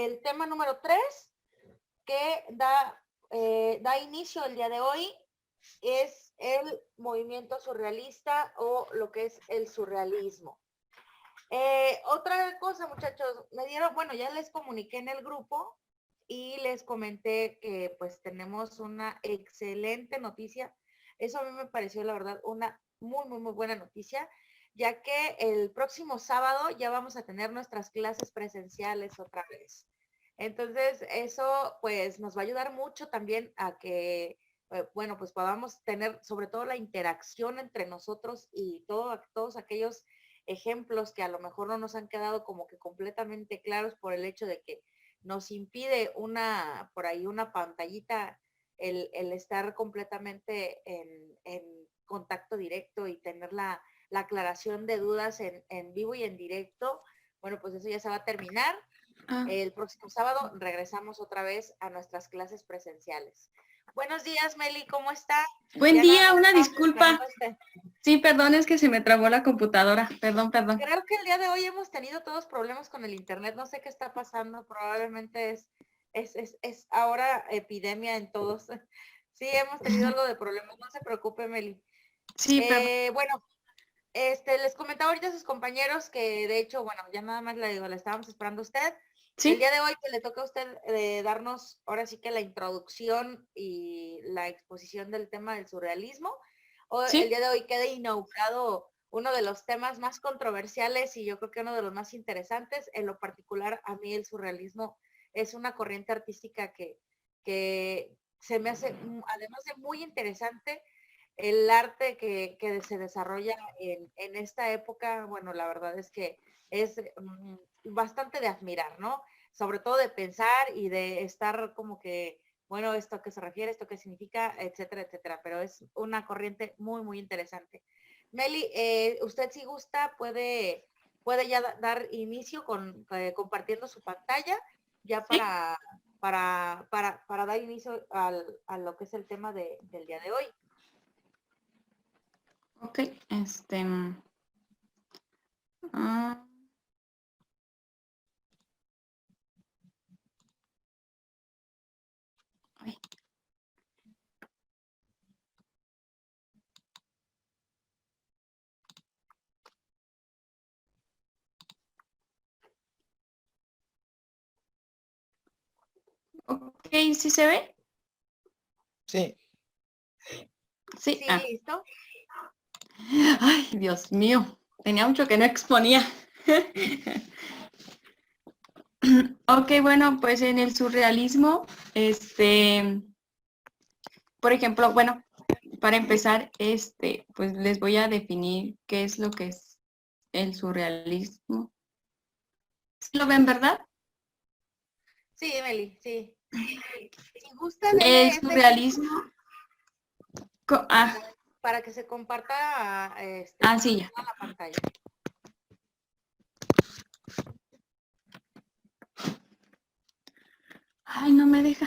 el tema número 3 que da inicio el día de hoy es el movimiento surrealista o lo que es el surrealismo. Otra cosa, muchachos, bueno, ya les comuniqué en el grupo y les comenté que pues tenemos una excelente noticia. Eso a mí me pareció, la verdad, una muy buena noticia, ya que el próximo sábado ya vamos a tener nuestras clases presenciales otra vez. Entonces, eso pues nos va a ayudar mucho también a que, bueno, pues podamos tener sobre todo la interacción entre nosotros y todos aquellos ejemplos que a lo mejor no nos han quedado como que completamente claros por el hecho de que nos impide por ahí una pantallita el estar completamente en contacto directo y tener la aclaración de dudas en vivo y en directo. Bueno, pues eso ya se va a terminar. El próximo sábado regresamos otra vez a nuestras clases presenciales. Buenos días, Meli, ¿cómo está? Buen día, una disculpa. Sí, perdón, es que se me trabó la computadora. Perdón. Creo que el día de hoy hemos tenido todos problemas con el internet. No sé qué está pasando. Probablemente es ahora epidemia en todos. Sí, hemos tenido algo de problemas. No se preocupe, Meli. Sí, bueno, les comentaba ahorita a sus compañeros que de hecho, bueno, ya nada más le estábamos esperando a usted. ¿Sí? El día de hoy que le toca a usted darnos ahora sí que la introducción y la exposición del tema del surrealismo. ¿Sí? El día de hoy queda inaugurado uno de los temas más controversiales y yo creo que uno de los más interesantes. En lo particular, a mí el surrealismo es una corriente artística que se me hace, además de muy interesante, el arte que se desarrolla en esta época, bueno, la verdad es que es bastante de admirar, ¿no? Sobre todo de pensar y de estar como que, bueno, esto a qué se refiere, esto qué significa, etcétera, etcétera. Pero es una corriente muy interesante. Meli, usted si gusta puede ya dar inicio compartiendo su pantalla, ya para dar inicio a lo que es el tema del día de hoy. Ok, Ok, ¿sí se ve? Sí. Sí, ¿listo? Ay, Dios mío, tenía mucho que no exponía. Ok, bueno, pues en el surrealismo, por ejemplo, bueno, para empezar, pues les voy a definir qué es lo que es el surrealismo. ¿Sí lo ven, verdad? Sí, Meli, sí. Si gusta, el surrealismo. Para que se comparta sí, ya. la pantalla. Ay, no me deja.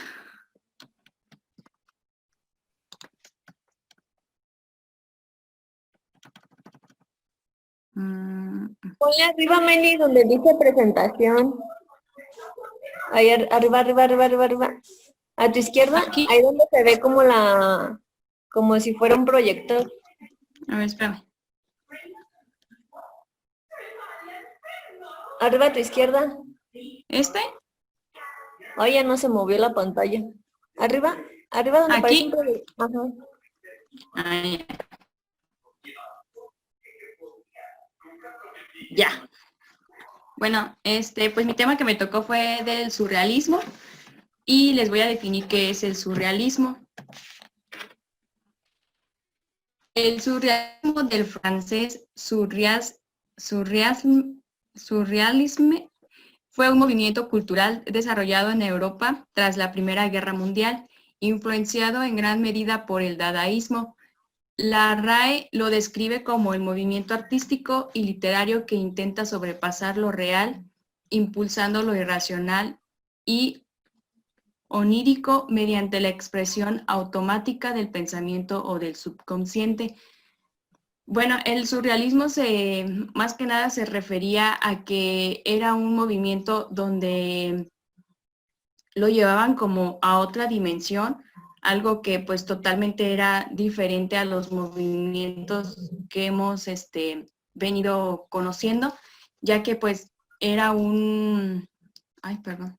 Ponle arriba, Meli, donde dice presentación. Ahí arriba. A tu izquierda, ¿aquí? Ahí donde se ve como si fuera un proyector. A ver, espérame. Arriba a tu izquierda. ¿Este? Ay, ya no se movió la pantalla. Arriba donde ¿aquí? aparece un proyector. Ajá. Ya. Bueno, pues mi tema que me tocó fue del surrealismo y les voy a definir qué es el surrealismo. El surrealismo del francés surrealisme fue un movimiento cultural desarrollado en Europa tras la Primera Guerra Mundial, influenciado en gran medida por el dadaísmo. La RAE lo describe como el movimiento artístico y literario que intenta sobrepasar lo real, impulsando lo irracional y onírico mediante la expresión automática del pensamiento o del subconsciente. Bueno, el surrealismo más que nada se refería a que era un movimiento donde lo llevaban como a otra dimensión, algo que pues totalmente era diferente a los movimientos que hemos venido conociendo, ya que pues era ay, perdón,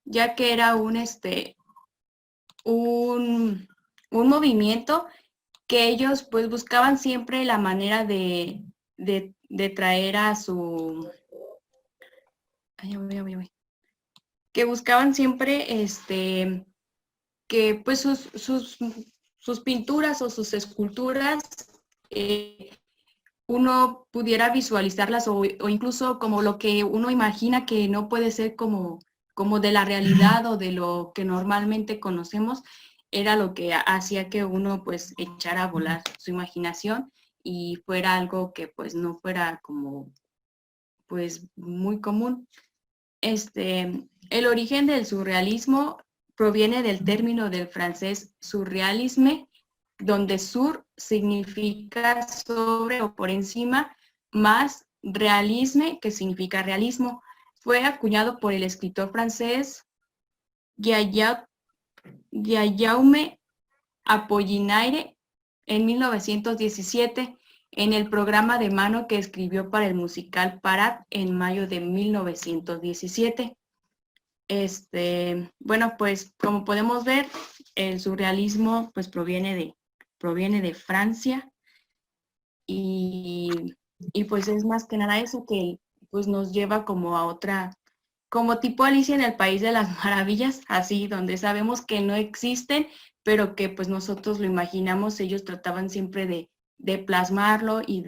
ya que era un movimiento que ellos pues buscaban siempre la manera de traer a su... Ay, ya voy. Que buscaban siempre que pues sus pinturas o sus esculturas uno pudiera visualizarlas o incluso como lo que uno imagina que no puede ser como de la realidad o de lo que normalmente conocemos, era lo que hacía que uno pues echara a volar su imaginación y fuera algo que pues no fuera como pues muy común. El origen del surrealismo proviene del término del francés surrealisme, donde sur significa sobre o por encima, más realisme, que significa realismo. Fue acuñado por el escritor francés Guillaume Apollinaire en 1917 en el programa de mano que escribió para el musical Parat en mayo de 1917. Bueno, pues como podemos ver, el surrealismo pues proviene de Francia y, y pues es más que nada eso que pues nos lleva como a otra, como tipo Alicia en el País de las Maravillas, así, donde sabemos que no existen, pero que pues nosotros lo imaginamos, ellos trataban siempre de plasmarlo y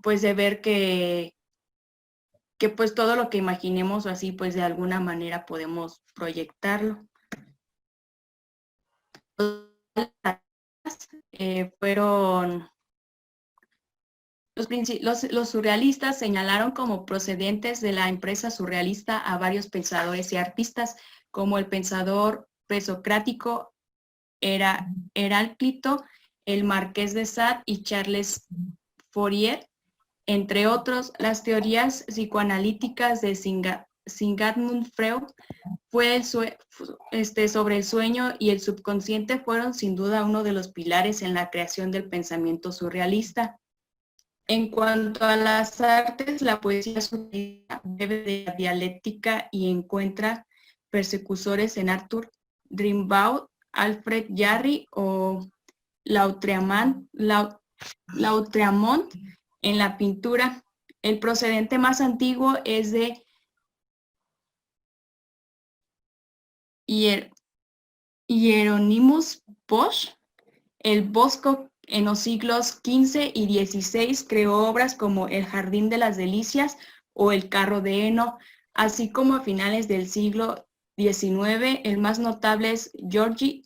pues de ver que pues todo lo que imaginemos o así, pues de alguna manera podemos proyectarlo. Fueron los surrealistas señalaron como procedentes de la empresa surrealista a varios pensadores y artistas, como el pensador presocrático Heráclito, el Marqués de Sade y Charles Fourier, entre otros. Las teorías psicoanalíticas de Sigmund Freud sobre el sueño y el subconsciente fueron sin duda uno de los pilares en la creación del pensamiento surrealista. En cuanto a las artes, la poesía surrealista bebe de la dialéctica y encuentra persecuciones en Arthur Rimbaud, Alfred Jarry o Lautréamont en la pintura. El procedente más antiguo es de Hieronymus Bosch. El Bosco en los siglos XV y XVI creó obras como El Jardín de las Delicias o El Carro de heno, así como a finales del siglo XIX, el más notable es Giorgi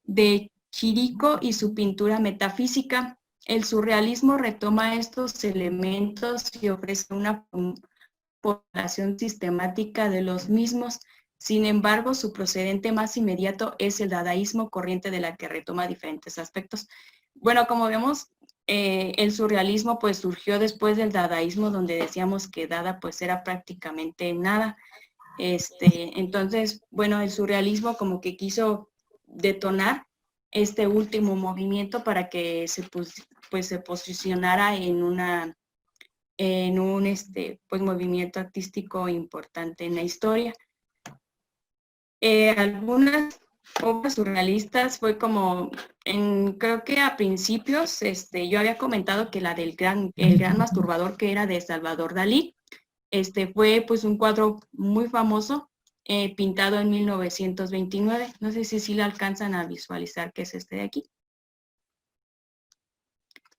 de Chirico y su pintura metafísica. El surrealismo retoma estos elementos y ofrece una población sistemática de los mismos. Sin embargo, su procedente más inmediato es el dadaísmo, corriente de la que retoma diferentes aspectos. Bueno, como vemos, el surrealismo pues surgió después del dadaísmo, donde decíamos que Dada pues era prácticamente nada. Entonces, bueno, el surrealismo como que quiso detonar este último movimiento para que se posicionara en un pues movimiento artístico importante en la historia. Algunas obras surrealistas fue como, creo que a principios, yo había comentado que la del el gran masturbador, que era de Salvador Dalí, fue pues un cuadro muy famoso, pintado en 1929. No sé si lo alcanzan a visualizar, que es este de aquí.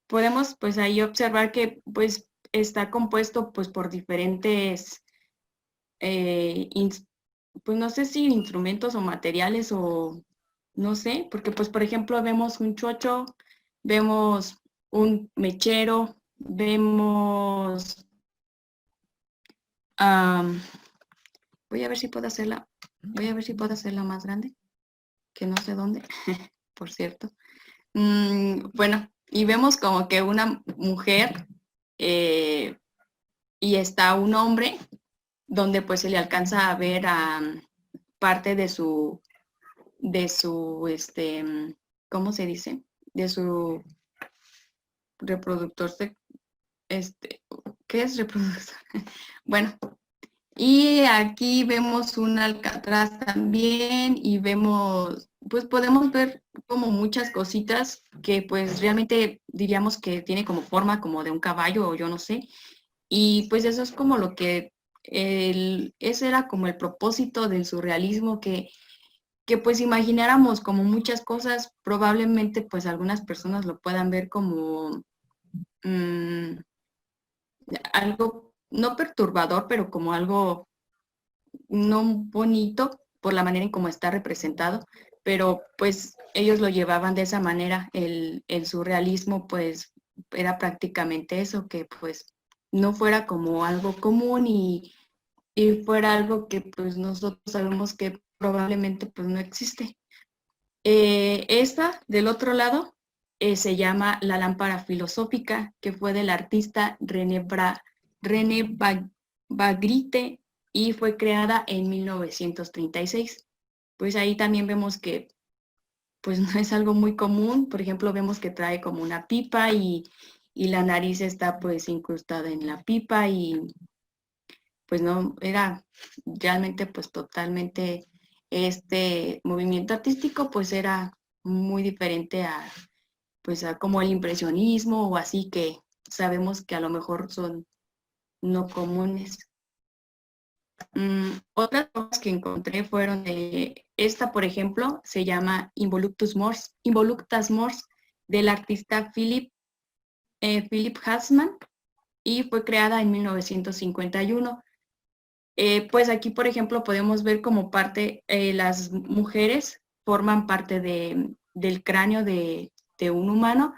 Podemos pues ahí observar que pues está compuesto pues por diferentes pues no sé si instrumentos o materiales o no sé, porque pues por ejemplo vemos un chocho, vemos un mechero, vemos, voy a ver si puedo hacerla más grande, que no sé dónde, por cierto. Bueno, y vemos como que una mujer y está un hombre, donde pues se le alcanza a ver parte de su, ¿cómo se dice? De su reproductor, ¿qué es reproductor? Bueno, y aquí vemos un alcatraz también y vemos, pues podemos ver como muchas cositas que pues realmente diríamos que tiene como forma como de un caballo o yo no sé. Y pues eso es como lo que, ese era como el propósito del surrealismo, que pues imagináramos como muchas cosas, probablemente pues algunas personas lo puedan ver como mm, algo no perturbador, pero como algo no bonito por la manera en cómo está representado, pero pues ellos lo llevaban de esa manera. El surrealismo pues era prácticamente eso, que pues no fuera como algo común y fuera algo que pues nosotros sabemos que probablemente pues no existe. Esta del otro lado se llama La lámpara filosófica, que fue del artista René Magritte y fue creada en 1936. Pues ahí también vemos que pues no es algo muy común. Por ejemplo, vemos que trae como una pipa y la nariz está pues incrustada en la pipa y pues no, era realmente pues totalmente este movimiento artístico pues era muy diferente a pues a como el impresionismo o así que sabemos que a lo mejor son no comunes. Otras cosas que encontré fueron esta, por ejemplo, se llama Involuctas Mors, del artista Philip Hassman y fue creada en 1951. Pues aquí, por ejemplo, podemos ver como parte, las mujeres forman parte del cráneo de un humano,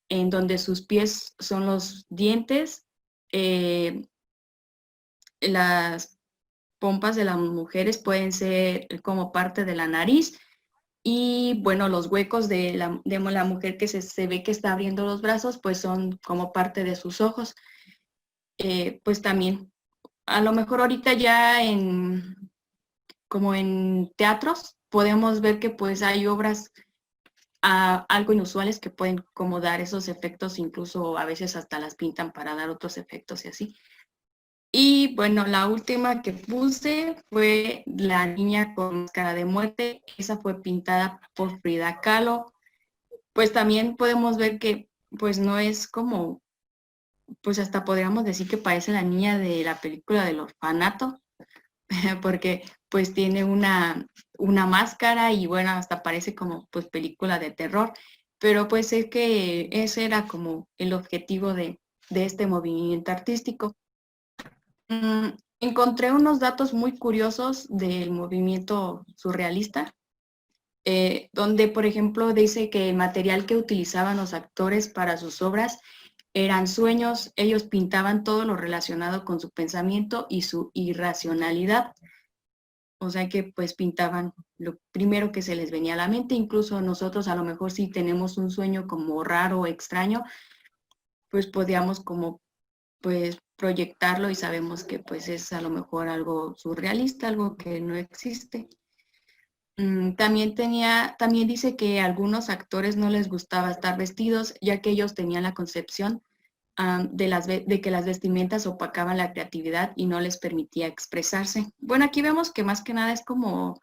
en donde sus pies son los dientes, las pompas de las mujeres pueden ser como parte de la nariz y bueno, los huecos de la mujer que se ve que está abriendo los brazos, pues son como parte de sus ojos. Pues también, a lo mejor ahorita ya como en teatros, podemos ver que pues hay obras algo inusuales que pueden como dar esos efectos, incluso a veces hasta las pintan para dar otros efectos y así. Y bueno, la última que puse fue La niña con máscara de muerte. Esa fue pintada por Frida Kahlo. Pues también podemos ver que pues no es como, pues hasta podríamos decir que parece la niña de la película del orfanato, porque pues tiene una máscara y bueno, hasta parece como pues película de terror. Pero pues es que ese era como el objetivo de este movimiento artístico. Encontré unos datos muy curiosos del movimiento surrealista, donde, por ejemplo, dice que el material que utilizaban los actores para sus obras eran sueños. Ellos pintaban todo lo relacionado con su pensamiento y su irracionalidad. O sea que pues pintaban lo primero que se les venía a la mente. Incluso nosotros a lo mejor si tenemos un sueño como raro o extraño, pues podíamos como pues proyectarlo y sabemos que pues es a lo mejor algo surrealista, algo que no existe. También dice que a algunos actores no les gustaba estar vestidos, ya que ellos tenían la concepción de que las vestimentas opacaban la creatividad y no les permitía expresarse. Bueno, aquí vemos que más que nada es como,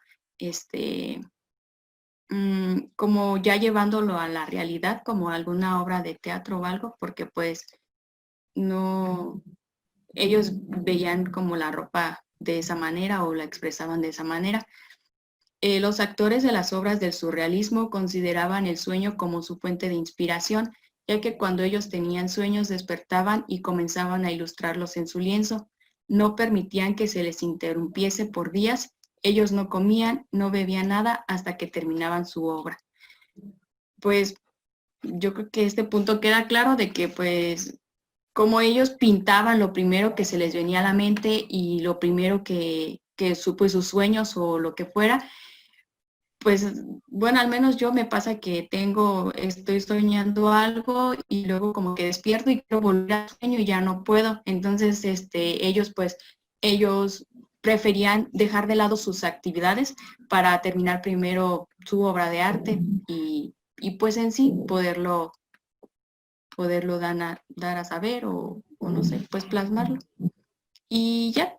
como ya llevándolo a la realidad, como alguna obra de teatro o algo, porque pues no, ellos veían como la ropa de esa manera o la expresaban de esa manera. Los actores de las obras del surrealismo consideraban el sueño como su fuente de inspiración, ya que cuando ellos tenían sueños despertaban y comenzaban a ilustrarlos en su lienzo. No permitían que se les interrumpiese por días. Ellos no comían, no bebían nada hasta que terminaban su obra. Pues yo creo que este punto queda claro de que pues como ellos pintaban lo primero que se les venía a la mente y lo primero pues, sus sueños o lo que fuera, pues bueno, al menos yo me pasa que estoy soñando algo y luego como que despierto y quiero volver al sueño y ya no puedo. Entonces, ellos preferían dejar de lado sus actividades para terminar primero su obra de arte y pues en sí poderlo dar a saber o no sé, pues plasmarlo. Y ya,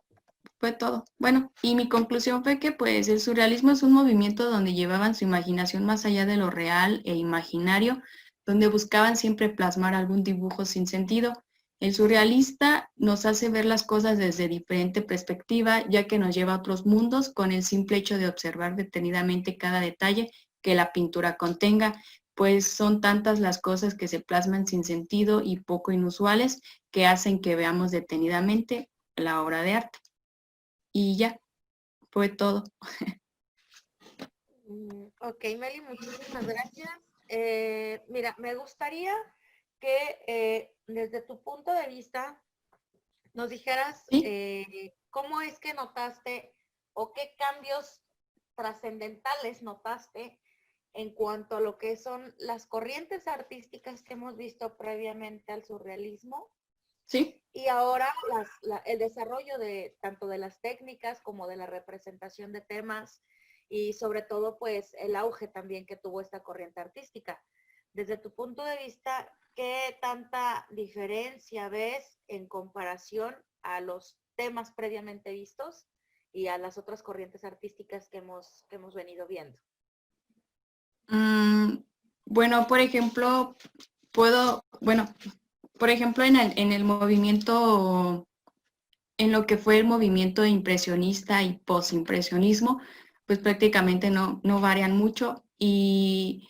fue todo. Bueno, y mi conclusión fue que pues el surrealismo es un movimiento donde llevaban su imaginación más allá de lo real e imaginario, donde buscaban siempre plasmar algún dibujo sin sentido. El surrealista nos hace ver las cosas desde diferente perspectiva, ya que nos lleva a otros mundos con el simple hecho de observar detenidamente cada detalle que la pintura contenga, pues son tantas las cosas que se plasman sin sentido y poco inusuales que hacen que veamos detenidamente la obra de arte. Y ya, fue todo. Ok, Meli, muchísimas gracias. Mira, me gustaría que desde tu punto de vista nos dijeras ¿Sí? cómo es que notaste o qué cambios trascendentales notaste en cuanto a lo que son las corrientes artísticas que hemos visto previamente al surrealismo ¿Sí? y ahora el desarrollo de tanto de las técnicas como de la representación de temas y sobre todo pues el auge también que tuvo esta corriente artística. Desde tu punto de vista, ¿qué tanta diferencia ves en comparación a los temas previamente vistos y a las otras corrientes artísticas que hemos venido viendo? Bueno, por ejemplo, por ejemplo, en el movimiento, en lo que fue el movimiento impresionista y posimpresionismo, pues prácticamente no varían mucho. Y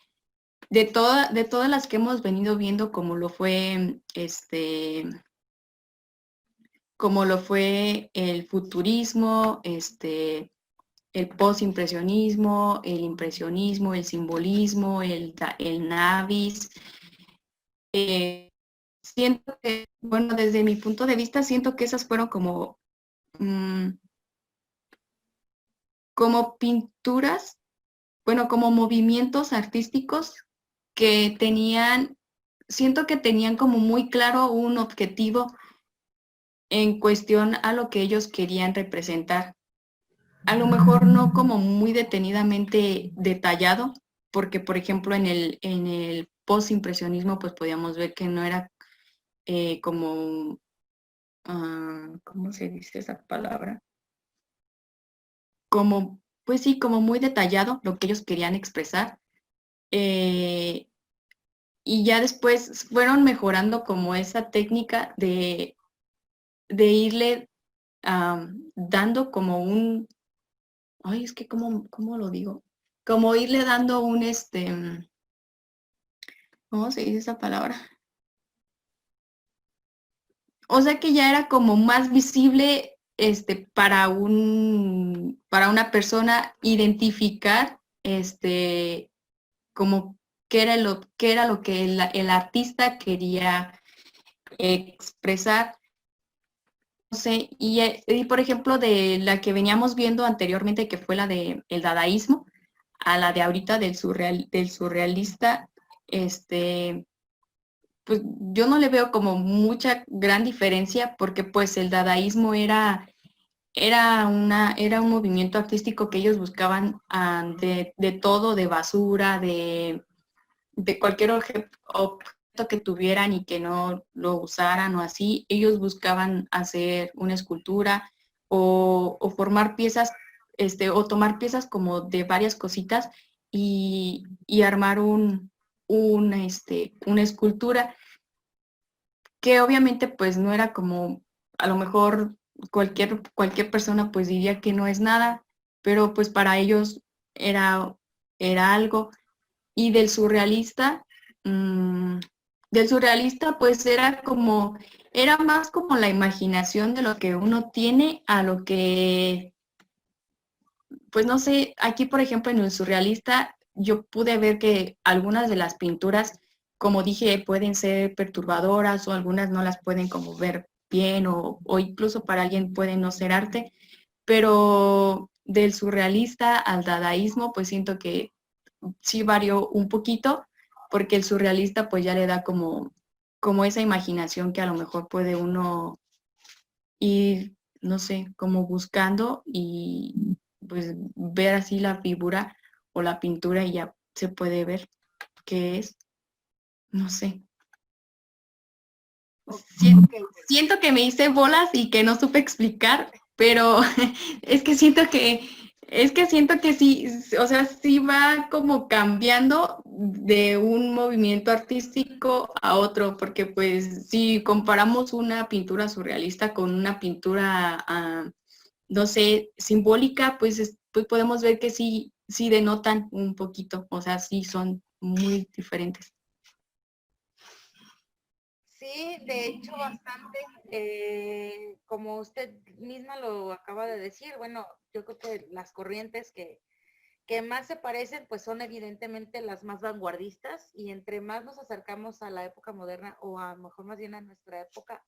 de todas las que hemos venido viendo, como lo fue el futurismo, el postimpresionismo, el impresionismo, el simbolismo, el navis. Siento que, bueno, desde mi punto de vista, siento que esas fueron como pinturas, bueno, como movimientos artísticos que siento que tenían como muy claro un objetivo en cuestión a lo que ellos querían representar. A lo mejor no como muy detenidamente detallado, porque por ejemplo en el postimpresionismo pues podíamos ver que no era como, ¿cómo se dice esa palabra? Como, pues sí, como muy detallado lo que ellos querían expresar. Eh, y ya después fueron mejorando como esa técnica de irle dando como ay, es que ¿cómo lo digo? Como irle dando ¿cómo se dice esa palabra? O sea que ya era como más visible para una persona identificar como qué era lo que el artista quería expresar. No sé, y por ejemplo de la que veníamos viendo anteriormente, que fue la de el dadaísmo, a la de ahorita del surrealista, pues yo no le veo como mucha gran diferencia porque pues el dadaísmo era un movimiento artístico que ellos buscaban de todo, de basura, de cualquier objeto que tuvieran y que no lo usaran o así. Ellos buscaban hacer una escultura o formar piezas, o tomar piezas como de varias cositas y armar una escultura que obviamente pues no era como, a lo mejor cualquier persona pues diría que no es nada, pero pues para ellos era algo. Y del surrealista pues era más como la imaginación de lo que uno tiene a lo que, pues no sé, aquí por ejemplo en el surrealista yo pude ver que algunas de las pinturas, como dije, pueden ser perturbadoras o algunas no las pueden como ver bien o incluso para alguien pueden no ser arte, pero del surrealista al dadaísmo pues siento que sí varió un poquito porque el surrealista pues ya le da como esa imaginación que a lo mejor puede uno ir no sé, como buscando y pues ver así la figura o la pintura y ya se puede ver qué es, no sé. Ok, Siento que me hice bolas y que no supe explicar, pero es que siento que sí, o sea, sí va como cambiando de un movimiento artístico a otro, porque pues si comparamos una pintura surrealista con una pintura, no sé, simbólica, pues, pues podemos ver que sí denotan un poquito, o sea, sí son muy diferentes. sí, de hecho bastante, como usted misma lo acaba de decir, bueno, yo creo que las corrientes que más se parecen, pues son evidentemente las más vanguardistas y entre más nos acercamos a la época moderna o a lo mejor más bien a nuestra época,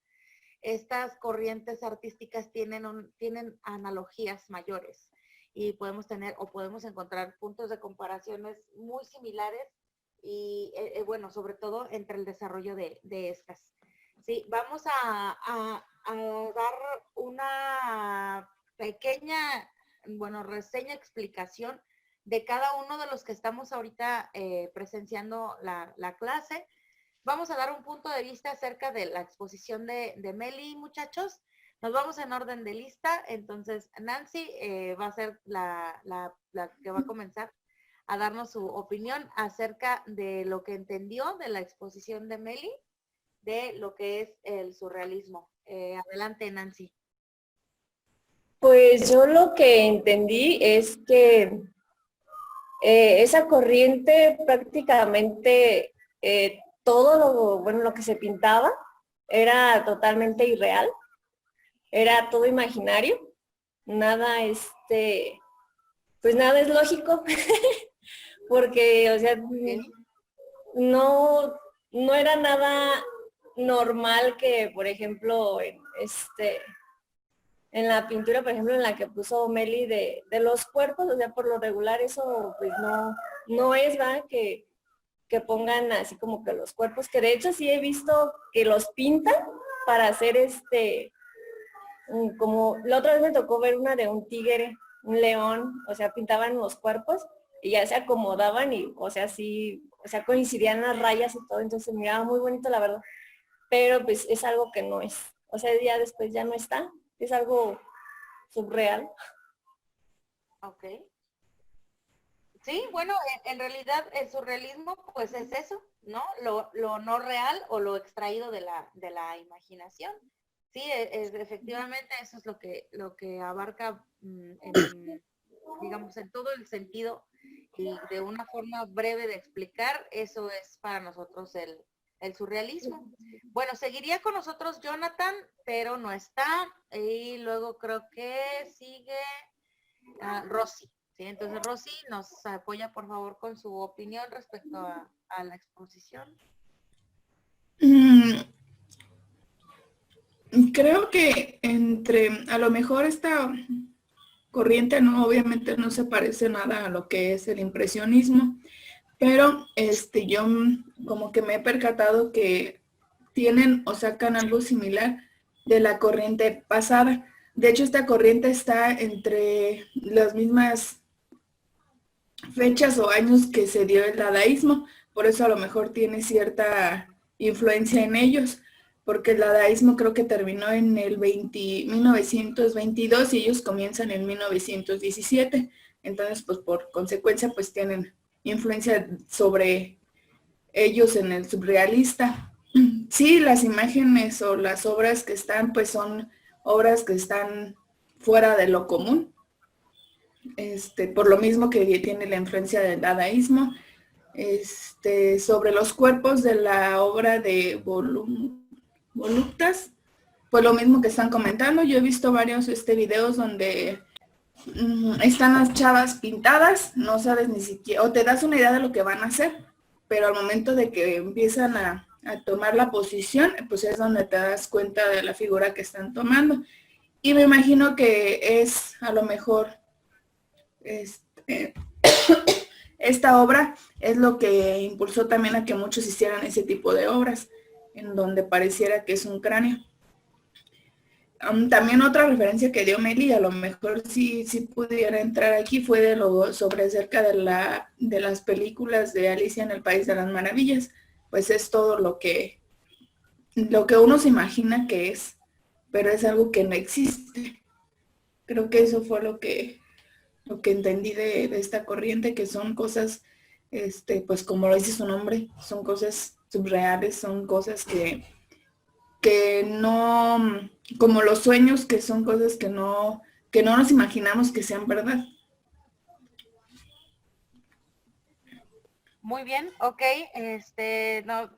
estas corrientes artísticas tienen analogías mayores y podemos tener o podemos encontrar puntos de comparaciones muy similares y bueno, sobre todo entre el desarrollo de estas. Sí, vamos a dar una pequeña, bueno, reseña, explicación de cada uno de los que estamos ahorita presenciando la clase. Vamos a dar un punto de vista acerca de la exposición de Meli, muchachos. Nos vamos en orden de lista. Entonces, Nancy va a ser la que va a comenzar a darnos su opinión acerca de lo que entendió de la exposición de Meli, de lo que es el surrealismo. Adelante, Nancy. Pues yo lo que entendí es que esa corriente prácticamente todo lo que se pintaba era totalmente irreal, era todo imaginario, nada pues nada es lógico, porque, o sea, no, no era nada normal que, por ejemplo, en la pintura, por ejemplo, en la que puso Meli de los cuerpos, o sea, por lo regular eso pues no es, ¿verdad? Que pongan así como que los cuerpos, que de hecho sí he visto que los pintan para hacer como la otra vez me tocó ver una de un tigre, un león, o sea, pintaban los cuerpos y ya se acomodaban y, o sea, sí, o sea, coincidían las rayas y todo, entonces miraba muy bonito la verdad, pero pues es algo que no es, o sea, ya después ya no está, es algo subreal. Ok. Sí, bueno, en realidad el surrealismo pues es eso, ¿no? Lo no real o lo extraído de la imaginación. Sí, efectivamente eso es lo que abarca, digamos, en todo el sentido y de una forma breve de explicar, eso es para nosotros el surrealismo. Bueno, seguiría con nosotros Jonathan, pero no está. Y luego creo que sigue Rosy. ¿Sí? Entonces, Rosy nos apoya, por favor, con su opinión respecto a la exposición. Mm, Creo que a lo mejor esta corriente no, obviamente no se parece nada a lo que es el impresionismo, pero yo como que me he percatado que tienen o sacan algo similar de la corriente pasada. De hecho, esta corriente está entre las mismas fechas o años que se dio el dadaísmo, por eso a lo mejor tiene cierta influencia en ellos, porque el dadaísmo creo que terminó en el 1922 y ellos comienzan en 1917, entonces pues por consecuencia pues tienen influencia sobre ellos en el surrealista. Sí, las imágenes o las obras que están pues son obras que están fuera de lo común, por lo mismo que tiene la influencia del dadaísmo. Sobre los cuerpos de la obra de voluptas, pues lo mismo que están comentando. Yo he visto varios videos donde están las chavas pintadas, no sabes ni siquiera, o te das una idea de lo que van a hacer, pero al momento de que empiezan a tomar la posición, pues es donde te das cuenta de la figura que están tomando. Y me imagino que es a lo mejor esta obra es lo que impulsó también a que muchos hicieran ese tipo de obras, en donde pareciera que es un cráneo. También otra referencia que dio Meli, a lo mejor sí pudiera entrar aquí, fue de lo sobre acerca de las películas de Alicia en el País de las Maravillas. Pues es todo lo que uno se imagina que es, pero es algo que no existe. Creo que eso fue lo que entendí de esta corriente, que son cosas, pues como lo dice su nombre, son cosas subreales, son cosas que no, como los sueños, que son cosas que no nos imaginamos que sean verdad. Muy bien, ok. No,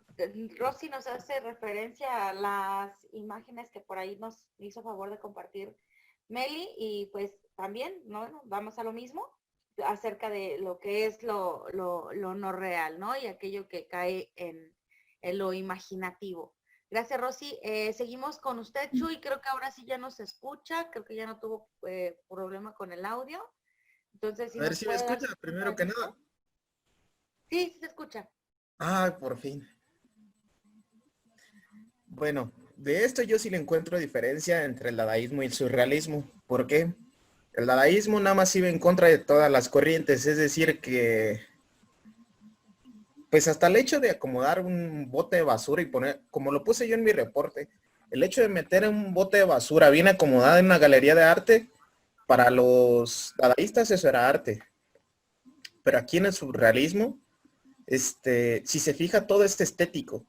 Rosy nos hace referencia a las imágenes que por ahí nos hizo favor de compartir Meli, y pues también, ¿no? Vamos a lo mismo acerca de lo que es lo no real, ¿no? Y aquello que cae en lo imaginativo. Gracias, Rosy. Seguimos con usted, Chuy. Creo que ahora sí ya nos escucha. Creo que ya no tuvo problema con el audio. Entonces, si A ver nos si me puede dar escucha, su primero que nada. Sí, sí se escucha. Ah, por fin. Bueno, de esto yo sí le encuentro diferencia entre el dadaísmo y el surrealismo. ¿Por qué? El dadaísmo nada más iba en contra de todas las corrientes, es decir que, pues hasta el hecho de acomodar un bote de basura y poner, como lo puse yo en mi reporte, el hecho de meter un bote de basura bien acomodado en una galería de arte, para los dadaístas eso era arte. Pero aquí en el surrealismo, si se fija, todo es estético.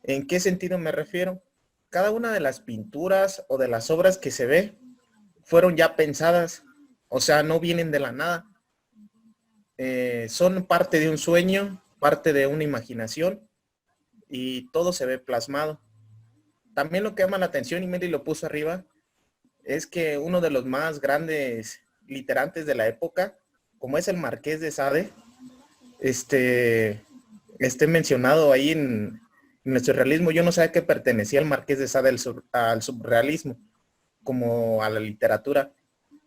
¿En qué sentido me refiero? Cada una de las pinturas o de las obras que se ve fueron ya pensadas, o sea, no vienen de la nada. Son parte de un sueño, parte de una imaginación, y todo se ve plasmado. También lo que llama la atención, y Mary lo puso arriba, es que uno de los más grandes literantes de la época, como es el Marqués de Sade, esté mencionado ahí en el surrealismo. Yo no sabía que pertenecía el Marqués de Sade al surrealismo, como a la literatura.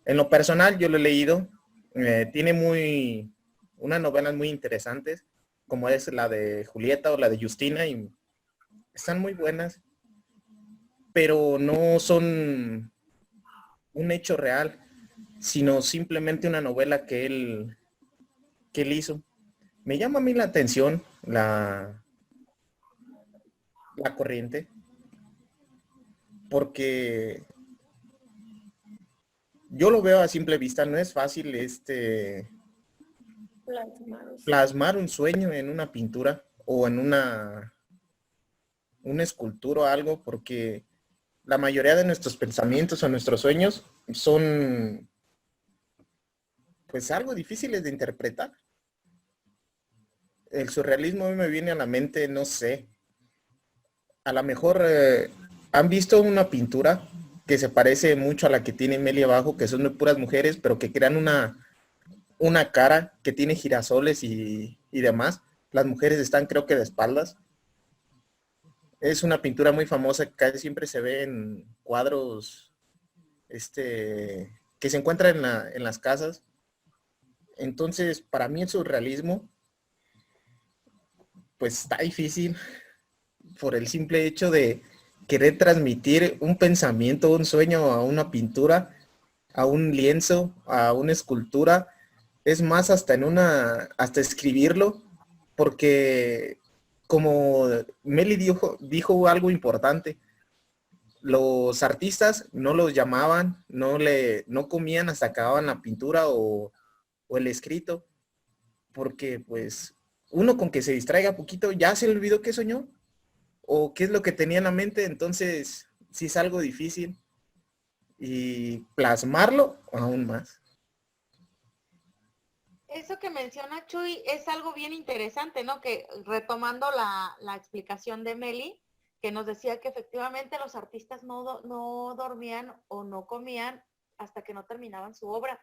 En lo personal, yo lo he leído, tiene unas novelas muy interesantes, como es la de Julieta o la de Justina, y están muy buenas, pero no son un hecho real, sino simplemente una novela que él hizo. Me llama a mí la atención la corriente, porque yo lo veo a simple vista, no es fácil plasmar un sueño en una pintura o en una escultura o algo, porque la mayoría de nuestros pensamientos o nuestros sueños son pues algo difíciles de interpretar. El surrealismo a mí me viene a la mente, no sé, a lo mejor han visto una pintura que se parece mucho a la que tiene Meli abajo, que son de puras mujeres, pero que crean una cara que tiene girasoles y demás. Las mujeres están, creo que, de espaldas. Es una pintura muy famosa que casi siempre se ve en cuadros que se encuentran en las casas. Entonces, para mí el surrealismo, pues está difícil por el simple hecho de querer transmitir un pensamiento, un sueño a una pintura, a un lienzo, a una escultura. Es más, hasta escribirlo, porque como Meli dijo algo importante, los artistas no los llamaban, no comían hasta acababan la pintura o el escrito, porque pues uno con que se distraiga poquito ya se le olvidó qué soñó o qué es lo que tenía en la mente. Entonces sí es algo difícil, y plasmarlo aún más. Eso que menciona Chuy es algo bien interesante, ¿no? Que retomando la explicación de Meli, que nos decía que efectivamente los artistas no dormían o no comían hasta que no terminaban su obra.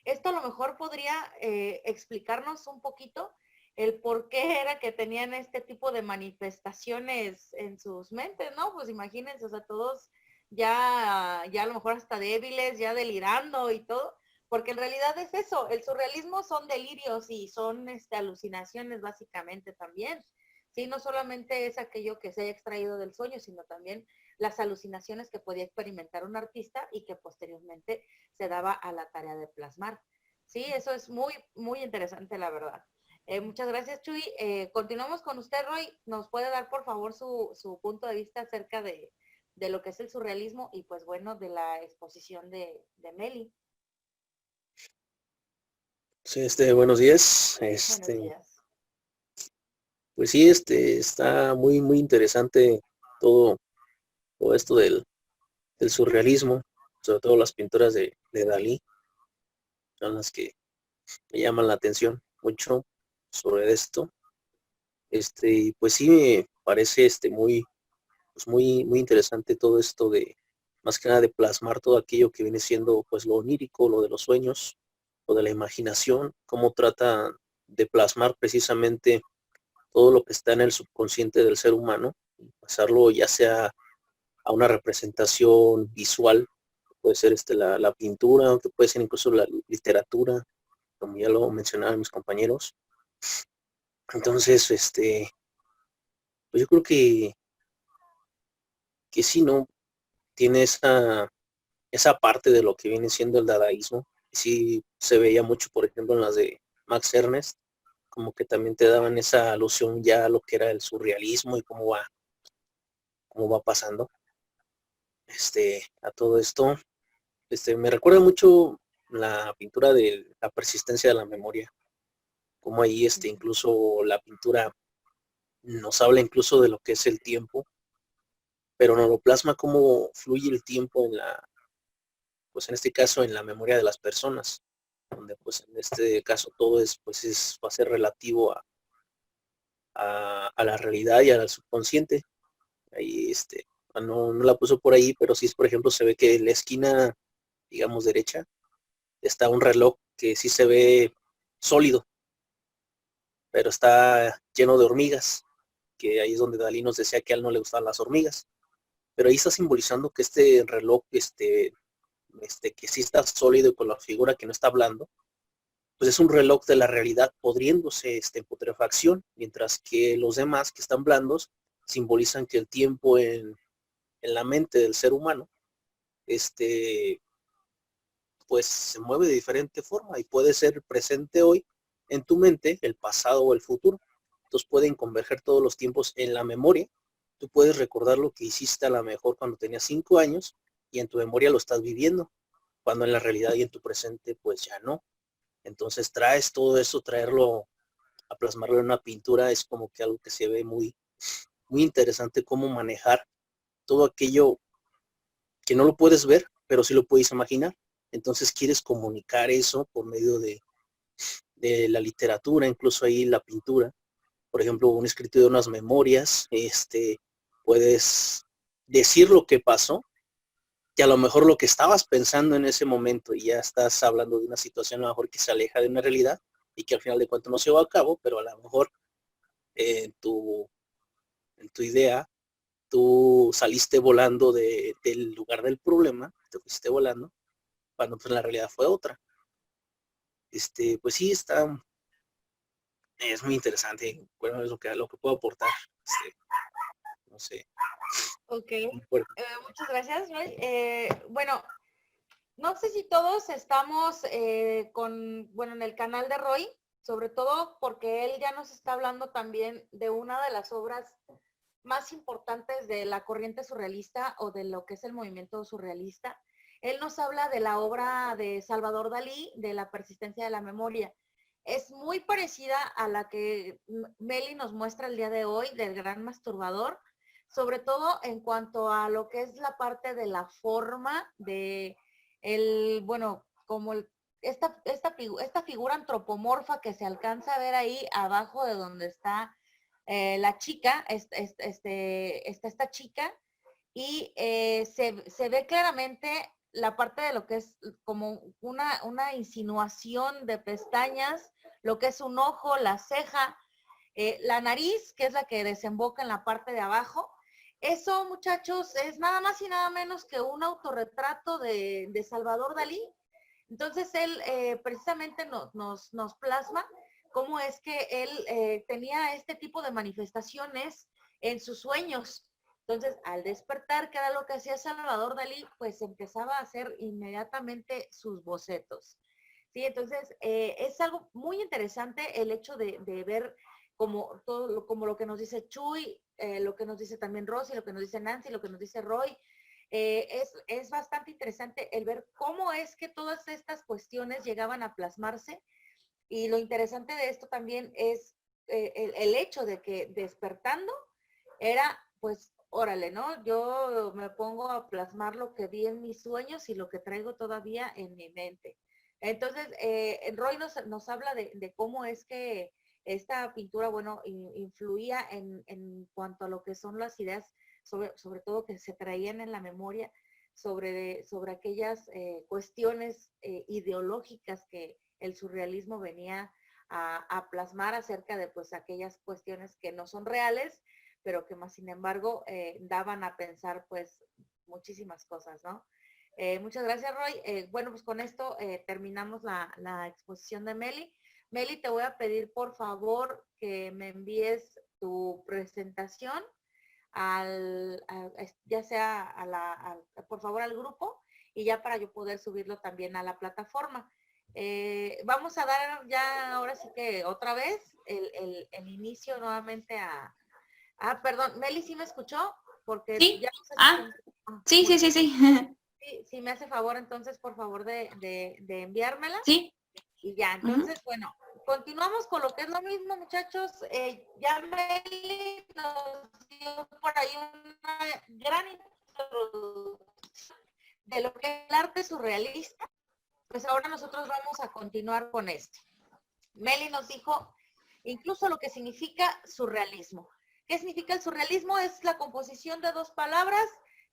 Esto a lo mejor podría explicarnos un poquito el por qué era que tenían este tipo de manifestaciones en sus mentes, ¿no? Pues imagínense, o sea, todos ya a lo mejor hasta débiles, ya delirando y todo, porque en realidad es eso, el surrealismo son delirios y son alucinaciones básicamente también, ¿sí? No solamente es aquello que se haya extraído del sueño, sino también las alucinaciones que podía experimentar un artista y que posteriormente se daba a la tarea de plasmar. Sí, eso es muy, muy interesante, la verdad. Muchas gracias, Chuy. Continuamos con usted, Roy. ¿Nos puede dar, por favor, su punto de vista acerca de lo que es el surrealismo y, pues bueno, de la exposición de Meli? Sí, buenos días. Buenos días. Pues sí, está muy, muy interesante todo esto del surrealismo, sobre todo las pinturas de Dalí, son las que me llaman la atención mucho sobre esto. Y pues sí me parece muy, pues muy, muy interesante todo esto de, más que nada, de plasmar todo aquello que viene siendo pues lo onírico, lo de los sueños, lo de la imaginación, cómo trata de plasmar precisamente todo lo que está en el subconsciente del ser humano, y pasarlo ya sea a una representación visual, puede ser la pintura, que puede ser incluso la literatura, como ya lo mencionaban mis compañeros. Entonces, pues yo creo que sí, ¿no? Tiene esa parte de lo que viene siendo el dadaísmo. Sí se veía mucho, por ejemplo, en las de Max Ernst, como que también te daban esa alusión ya a lo que era el surrealismo y cómo va pasando a todo esto. Me recuerda mucho la pintura de la persistencia de la memoria, como ahí incluso la pintura nos habla incluso de lo que es el tiempo, pero nos lo plasma cómo fluye el tiempo pues en este caso en la memoria de las personas, donde pues en este caso todo va a ser relativo a la realidad y al subconsciente. Ahí no la puso por ahí, pero sí, por ejemplo, se ve que en la esquina, digamos, derecha, está un reloj que sí se ve sólido, pero está lleno de hormigas, que ahí es donde Dalí nos decía que a él no le gustaban las hormigas. Pero ahí está simbolizando que este reloj, que sí está sólido con la figura que no está hablando, pues es un reloj de la realidad podriéndose en putrefacción, mientras que los demás que están blandos simbolizan que el tiempo en la mente del ser humano, pues se mueve de diferente forma y puede ser presente hoy en tu mente, el pasado o el futuro. Entonces pueden converger todos los tiempos en la memoria. Tú puedes recordar lo que hiciste a lo mejor cuando tenías 5 años y en tu memoria lo estás viviendo, cuando en la realidad y en tu presente pues ya no. Entonces traes todo eso, traerlo a plasmarlo en una pintura es como que algo que se ve muy, muy interesante, cómo manejar todo aquello que no lo puedes ver, pero sí lo puedes imaginar. Entonces quieres comunicar eso por medio de la literatura, incluso ahí la pintura. Por ejemplo, un escrito de unas memorias, puedes decir lo que pasó, que a lo mejor lo que estabas pensando en ese momento y ya estás hablando de una situación a lo mejor que se aleja de una realidad y que al final de cuentas no se llevó a cabo, pero a lo mejor en tu idea tú saliste volando del lugar del problema, te fuiste volando, cuando pues la realidad fue otra. Pues sí, es muy interesante. Bueno, es lo que puedo aportar. No sé. Ok, muchas gracias, Roy. Bueno, no sé si todos estamos en el canal de Roy, sobre todo porque él ya nos está hablando también de una de las obras más importantes de la corriente surrealista o de lo que es el movimiento surrealista. Él nos habla de la obra de Salvador Dalí, de la persistencia de la memoria. Es muy parecida a la que Meli nos muestra el día de hoy, del Gran Masturbador, sobre todo en cuanto a lo que es la parte de la forma de como esta figura antropomorfa que se alcanza a ver ahí abajo de donde está la chica, está esta chica, y se ve claramente la parte de lo que es como una insinuación de pestañas, lo que es un ojo, la ceja, la nariz, que es la que desemboca en la parte de abajo. Eso, muchachos, es nada más y nada menos que un autorretrato de Salvador Dalí. Entonces, él precisamente nos plasma cómo es que él tenía este tipo de manifestaciones en sus sueños. Entonces, al despertar, que era lo que hacía Salvador Dalí, pues empezaba a hacer inmediatamente sus bocetos. Sí, entonces es algo muy interesante el hecho de ver como todo como lo que nos dice Chuy, lo que nos dice también Rosy, lo que nos dice Nancy, lo que nos dice Roy. Es bastante interesante el ver cómo es que todas estas cuestiones llegaban a plasmarse, y lo interesante de esto también es el hecho de que despertando era pues órale, ¿no? Yo me pongo a plasmar lo que vi en mis sueños y lo que traigo todavía en mi mente. Entonces, Roy nos habla de cómo es que esta pintura, bueno, influía en cuanto a lo que son las ideas, sobre todo que se traían en la memoria, sobre aquellas cuestiones ideológicas que el surrealismo venía a plasmar acerca de pues aquellas cuestiones que no son reales, pero que más sin embargo daban a pensar pues muchísimas cosas, ¿no? Muchas gracias, Roy. Bueno, pues con esto terminamos la exposición de Meli. Meli, te voy a pedir por favor que me envíes tu presentación ya sea por favor al grupo, y ya para yo poder subirlo también a la plataforma. Vamos a dar ya ahora sí que otra vez el inicio nuevamente perdón, Meli, ¿sí me escuchó? Porque ¿Sí? ya no sé si Sí, sí, sí, sí. Sí, me hace favor entonces, por favor, de enviármela. Sí. Y ya, entonces, bueno, continuamos con lo que es lo mismo, muchachos. Ya Meli nos dio por ahí una gran introducción de lo que es el arte surrealista. Pues ahora nosotros vamos a continuar con esto. Meli nos dijo incluso lo que significa surrealismo. ¿Qué significa el surrealismo? Es la composición de dos palabras,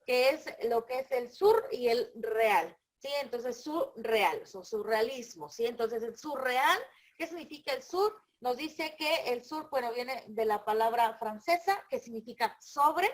que es lo que es el sur y el real. ¿Sí? Entonces, surreal, o surrealismo. ¿Sí? Entonces, el surreal, ¿qué significa el sur? Nos dice que el sur, bueno, viene de la palabra francesa, que significa sobre,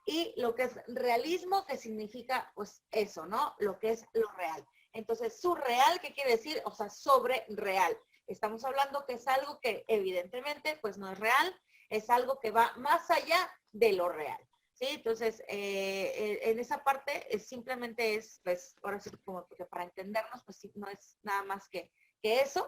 y lo que es realismo, que significa, pues, eso, ¿no? Lo que es lo real. Entonces, surreal, ¿qué quiere decir? O sea, sobre real. Estamos hablando que es algo que evidentemente, pues, no es real, es algo que va más allá de lo real. ¿Sí? Entonces, en esa parte simplemente es, pues, ahora sí, como porque para entendernos, pues sí, no es nada más que eso.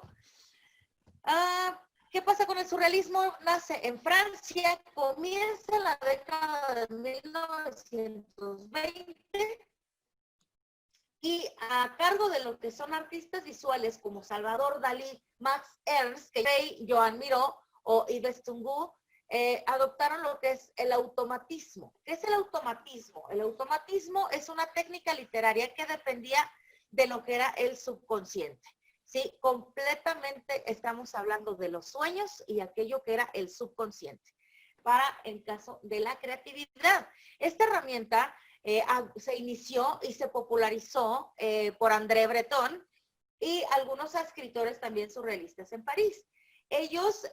¿Qué pasa con el surrealismo? Nace en Francia, comienza en la década de 1920 y a cargo de lo que son artistas visuales como Salvador Dalí, Max Ernst, Joan Miró o Yves Tungu, adoptaron lo que es el automatismo. ¿Qué es el automatismo? El automatismo es una técnica literaria que dependía de lo que era el subconsciente. ¿Sí? Completamente estamos hablando de los sueños y aquello que era el subconsciente para el caso de la creatividad. Esta herramienta se inició y se popularizó por André Breton y algunos escritores también surrealistas en París. Ellos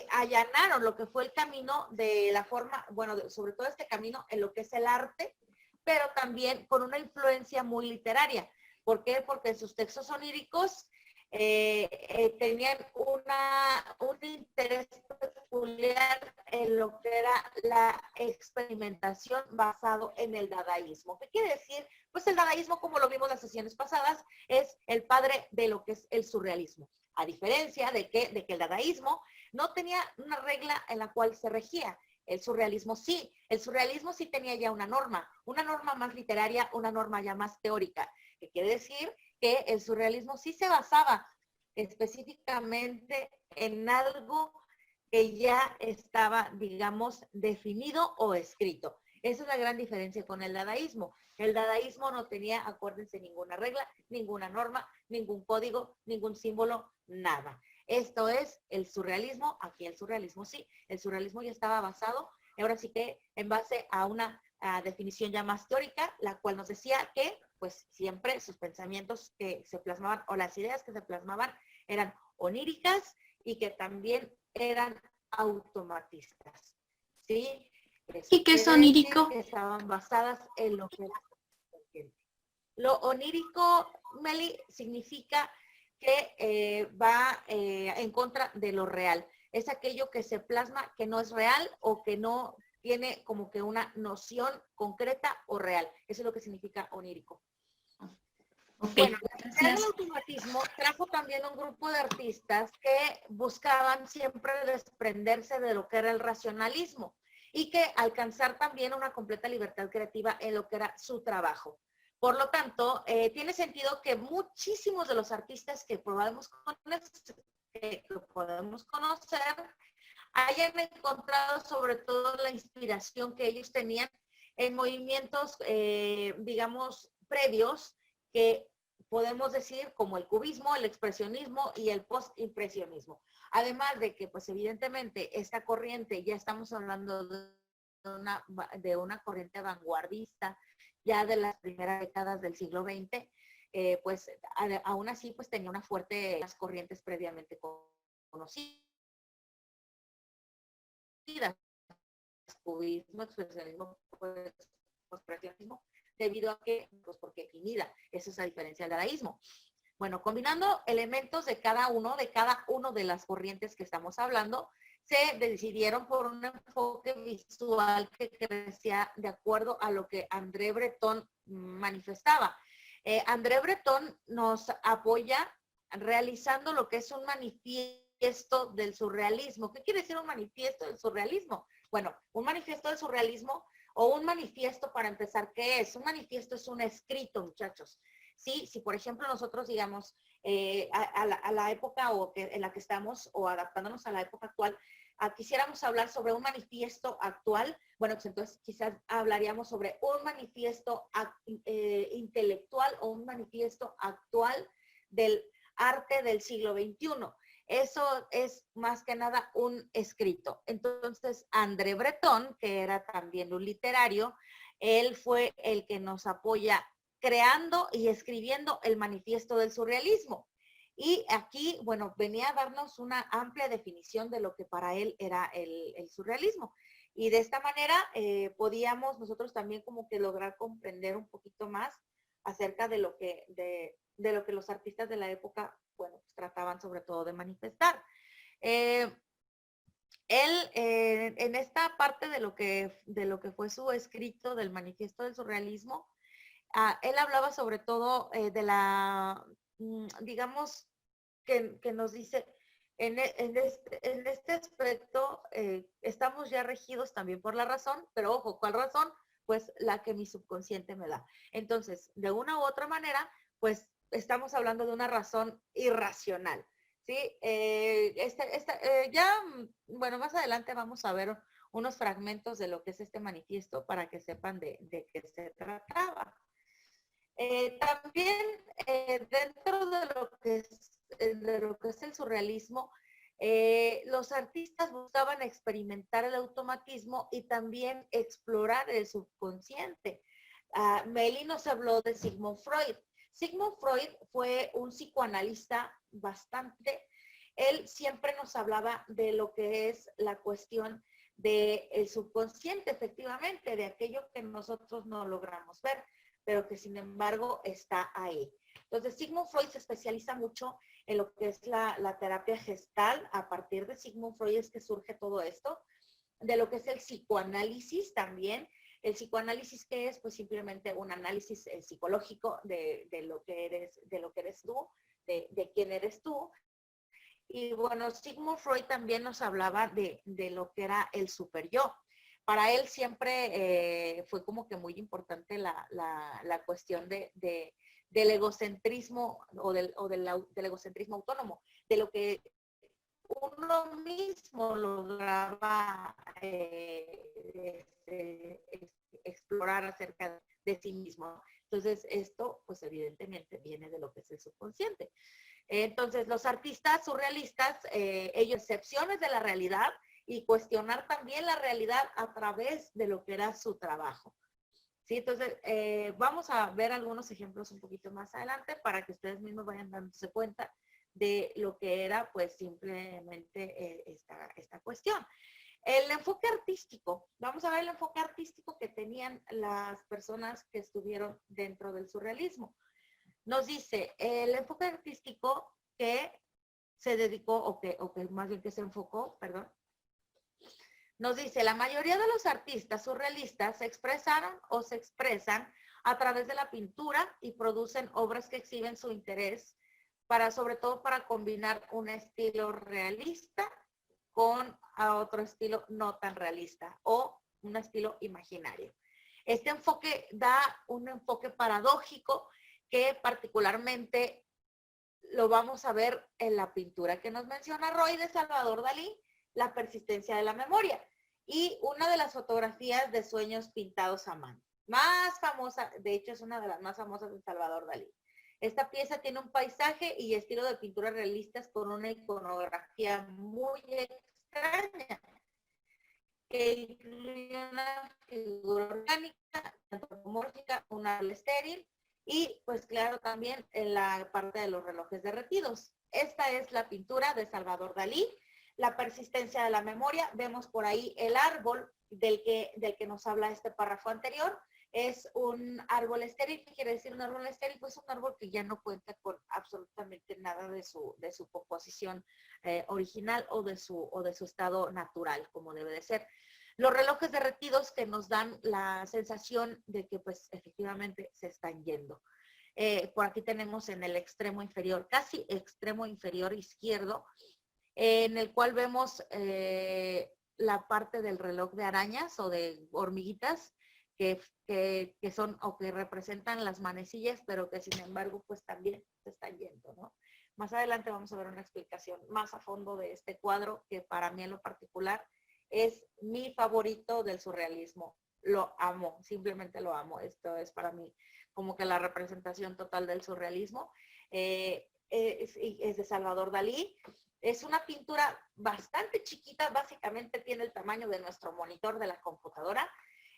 allanaron lo que fue el camino de la forma, bueno, sobre todo este camino en lo que es el arte, pero también con una influencia muy literaria. ¿Por qué? Porque sus textos oníricos tenían un interés peculiar en lo que era la experimentación basado en el dadaísmo. ¿Qué quiere decir? Pues el dadaísmo, como lo vimos en las sesiones pasadas, es el padre de lo que es el surrealismo. A diferencia de que el dadaísmo no tenía una regla en la cual se regía. El surrealismo sí. El surrealismo sí tenía ya una norma más literaria, una norma ya más teórica. ¿Qué quiere decir? Que el surrealismo sí se basaba específicamente en algo que ya estaba, digamos, definido o escrito. Esa es la gran diferencia con el dadaísmo. El dadaísmo no tenía, acuérdense, ninguna regla, ninguna norma, ningún código, ningún símbolo, nada. Esto es el surrealismo. Aquí el surrealismo sí. El surrealismo ya estaba basado, ahora sí que en base a una definición ya más teórica, la cual nos decía que pues siempre sus pensamientos que se plasmaban o las ideas que se plasmaban eran oníricas y que también eran automatistas. ¿Sí? ¿Y qué es onírico? Que estaban basadas en lo que era consciente. Lo onírico, Meli, significa que va en contra de lo real. Es aquello que se plasma que no es real o que no tiene como que una noción concreta o real. Eso es lo que significa onírico. Ok, Bueno, el gracias. automatismo trajo también un grupo de artistas que buscaban siempre desprenderse de lo que era el racionalismo y que alcanzar también una completa libertad creativa en lo que era su trabajo. Por lo tanto, tiene sentido que muchísimos de los artistas que podemos conocer hayan encontrado sobre todo la inspiración que ellos tenían en movimientos, digamos, previos, que podemos decir como el cubismo, el expresionismo y el postimpresionismo. Además de que, pues evidentemente, esta corriente, ya estamos hablando de una corriente vanguardista, ya de las primeras décadas del siglo XX, pues aún así pues tenía una fuerte, las corrientes previamente conocidas. Cubismo, expresionismo, pues, postimpresionismo, debido a que, pues porque definida, eso es a diferencia del dadaísmo. Bueno, combinando elementos de cada uno de las corrientes que estamos hablando, se decidieron por un enfoque visual que crecía de acuerdo a lo que André Breton manifestaba. André Breton nos apoya realizando lo que es un manifiesto del surrealismo. ¿Qué quiere decir un manifiesto del surrealismo? Bueno, un manifiesto del surrealismo o un manifiesto, para empezar, ¿qué es? Un manifiesto es un escrito, muchachos. Sí, si por ejemplo nosotros, digamos, a la época en la que estamos, o adaptándonos a la época actual, quisiéramos hablar sobre un manifiesto actual, bueno, pues entonces quizás hablaríamos sobre un manifiesto intelectual o un manifiesto actual del arte del siglo XXI. Eso es más que nada un escrito. Entonces, André Breton, que era también un literario, él fue el que nos apoya creando y escribiendo el manifiesto del surrealismo. Y aquí, bueno, venía a darnos una amplia definición de lo que para él era el surrealismo. Y de esta manera podíamos nosotros también como que lograr comprender un poquito más acerca de lo que los artistas de la época, bueno, pues trataban sobre todo de manifestar. Él, en esta parte de lo que fue su escrito del manifiesto del surrealismo, él hablaba sobre todo de la, digamos, que nos dice, en este aspecto estamos ya regidos también por la razón, pero ojo, ¿cuál razón? Pues la que mi subconsciente me da. Entonces, de una u otra manera, pues estamos hablando de una razón irracional, ¿sí? Bueno, más adelante vamos a ver unos fragmentos de lo que es este manifiesto para que sepan de qué se trataba. También dentro de lo que es el surrealismo, los artistas buscaban experimentar el automatismo y también explorar el subconsciente. Meli nos habló de Sigmund Freud. Sigmund Freud fue un psicoanalista bastante, él siempre nos hablaba de lo que es la cuestión del subconsciente, efectivamente, de aquello que nosotros no logramos ver, pero que sin embargo está ahí. Entonces, Sigmund Freud se especializa mucho en lo que es la terapia gestal. A partir de Sigmund Freud es que surge todo esto, de lo que es el psicoanálisis también. El psicoanálisis, ¿qué es? Pues simplemente un análisis psicológico de lo que eres tú, de quién eres tú. Y bueno, Sigmund Freud también nos hablaba de lo que era el superyo. Para él siempre fue como que muy importante la cuestión del egocentrismo o del egocentrismo autónomo, de lo que uno mismo lograba explorar acerca de sí mismo. Entonces, esto, pues evidentemente viene de lo que es el subconsciente. Entonces, los artistas surrealistas, ellos excepciones de la realidad y cuestionar también la realidad a través de lo que era su trabajo. ¿Sí? Entonces, vamos a ver algunos ejemplos un poquito más adelante para que ustedes mismos vayan dándose cuenta de lo que era, pues, simplemente esta cuestión. El enfoque artístico, vamos a ver el enfoque artístico que tenían las personas que estuvieron dentro del surrealismo. Nos dice, el enfoque artístico que se dedicó, o que más bien que se enfocó, perdón, Nos dice, la mayoría de los artistas surrealistas se expresaron o se expresan a través de la pintura y producen obras que exhiben su interés sobre todo para combinar un estilo realista con otro estilo no tan realista o un estilo imaginario. Este enfoque da un enfoque paradójico que particularmente lo vamos a ver en la pintura que nos menciona Roy de Salvador Dalí, La persistencia de la memoria, y una de las fotografías de sueños pintados a mano. Más famosa, de hecho es una de las más famosas de Salvador Dalí. Esta pieza tiene un paisaje y estilo de pintura realistas con una iconografía muy extraña, que incluye una figura orgánica, antropomórfica, un árbol estéril y pues claro también en la parte de los relojes derretidos. Esta es la pintura de Salvador Dalí, La persistencia de la memoria. Vemos por ahí el árbol del que nos habla este párrafo anterior. Es un árbol estéril. ¿Qué quiere decir un árbol estéril? Pues un árbol que ya no cuenta con absolutamente nada de su composición original o de su estado natural, como debe de ser. Los relojes derretidos que nos dan la sensación de que pues efectivamente se están yendo. Por aquí tenemos en el extremo inferior, casi extremo inferior izquierdo, en el cual vemos la parte del reloj de arañas o de hormiguitas que son o que representan las manecillas, pero que sin embargo pues también se están yendo, ¿no? Más adelante vamos a ver una explicación más a fondo de este cuadro que para mí en lo particular es mi favorito del surrealismo. Lo amo, simplemente lo amo. Esto es para mí como que la representación total del surrealismo. Es de Salvador Dalí. Es una pintura bastante chiquita, básicamente tiene el tamaño de nuestro monitor de la computadora.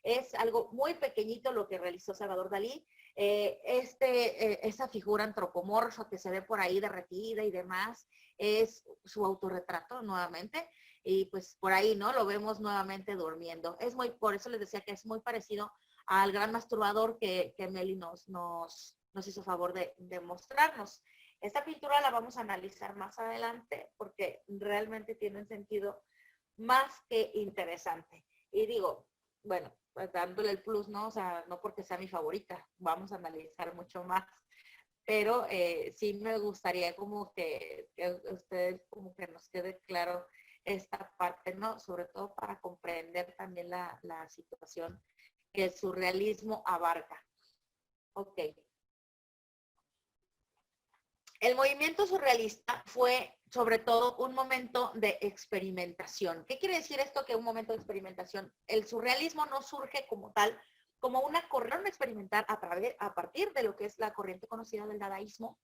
Es algo muy pequeñito lo que realizó Salvador Dalí. Esa figura antropomorfa que se ve por ahí derretida y demás, es su autorretrato nuevamente. Y pues por ahí, ¿no? Lo vemos nuevamente durmiendo. Por eso les decía que es muy parecido al gran masturbador que Meli nos hizo favor de mostrarnos. Esta pintura la vamos a analizar más adelante porque realmente tiene un sentido más que interesante. Y digo, bueno, pues dándole el plus, ¿no? O sea, no porque sea mi favorita, vamos a analizar mucho más. Pero sí me gustaría como que ustedes como que nos quede claro esta parte, ¿no? Sobre todo para comprender también la situación que el surrealismo abarca. Ok. El movimiento surrealista fue sobre todo un momento de experimentación. ¿Qué quiere decir esto que un momento de experimentación? El surrealismo no surge como tal, como una corriente experimental a partir de lo que es la corriente conocida del dadaísmo,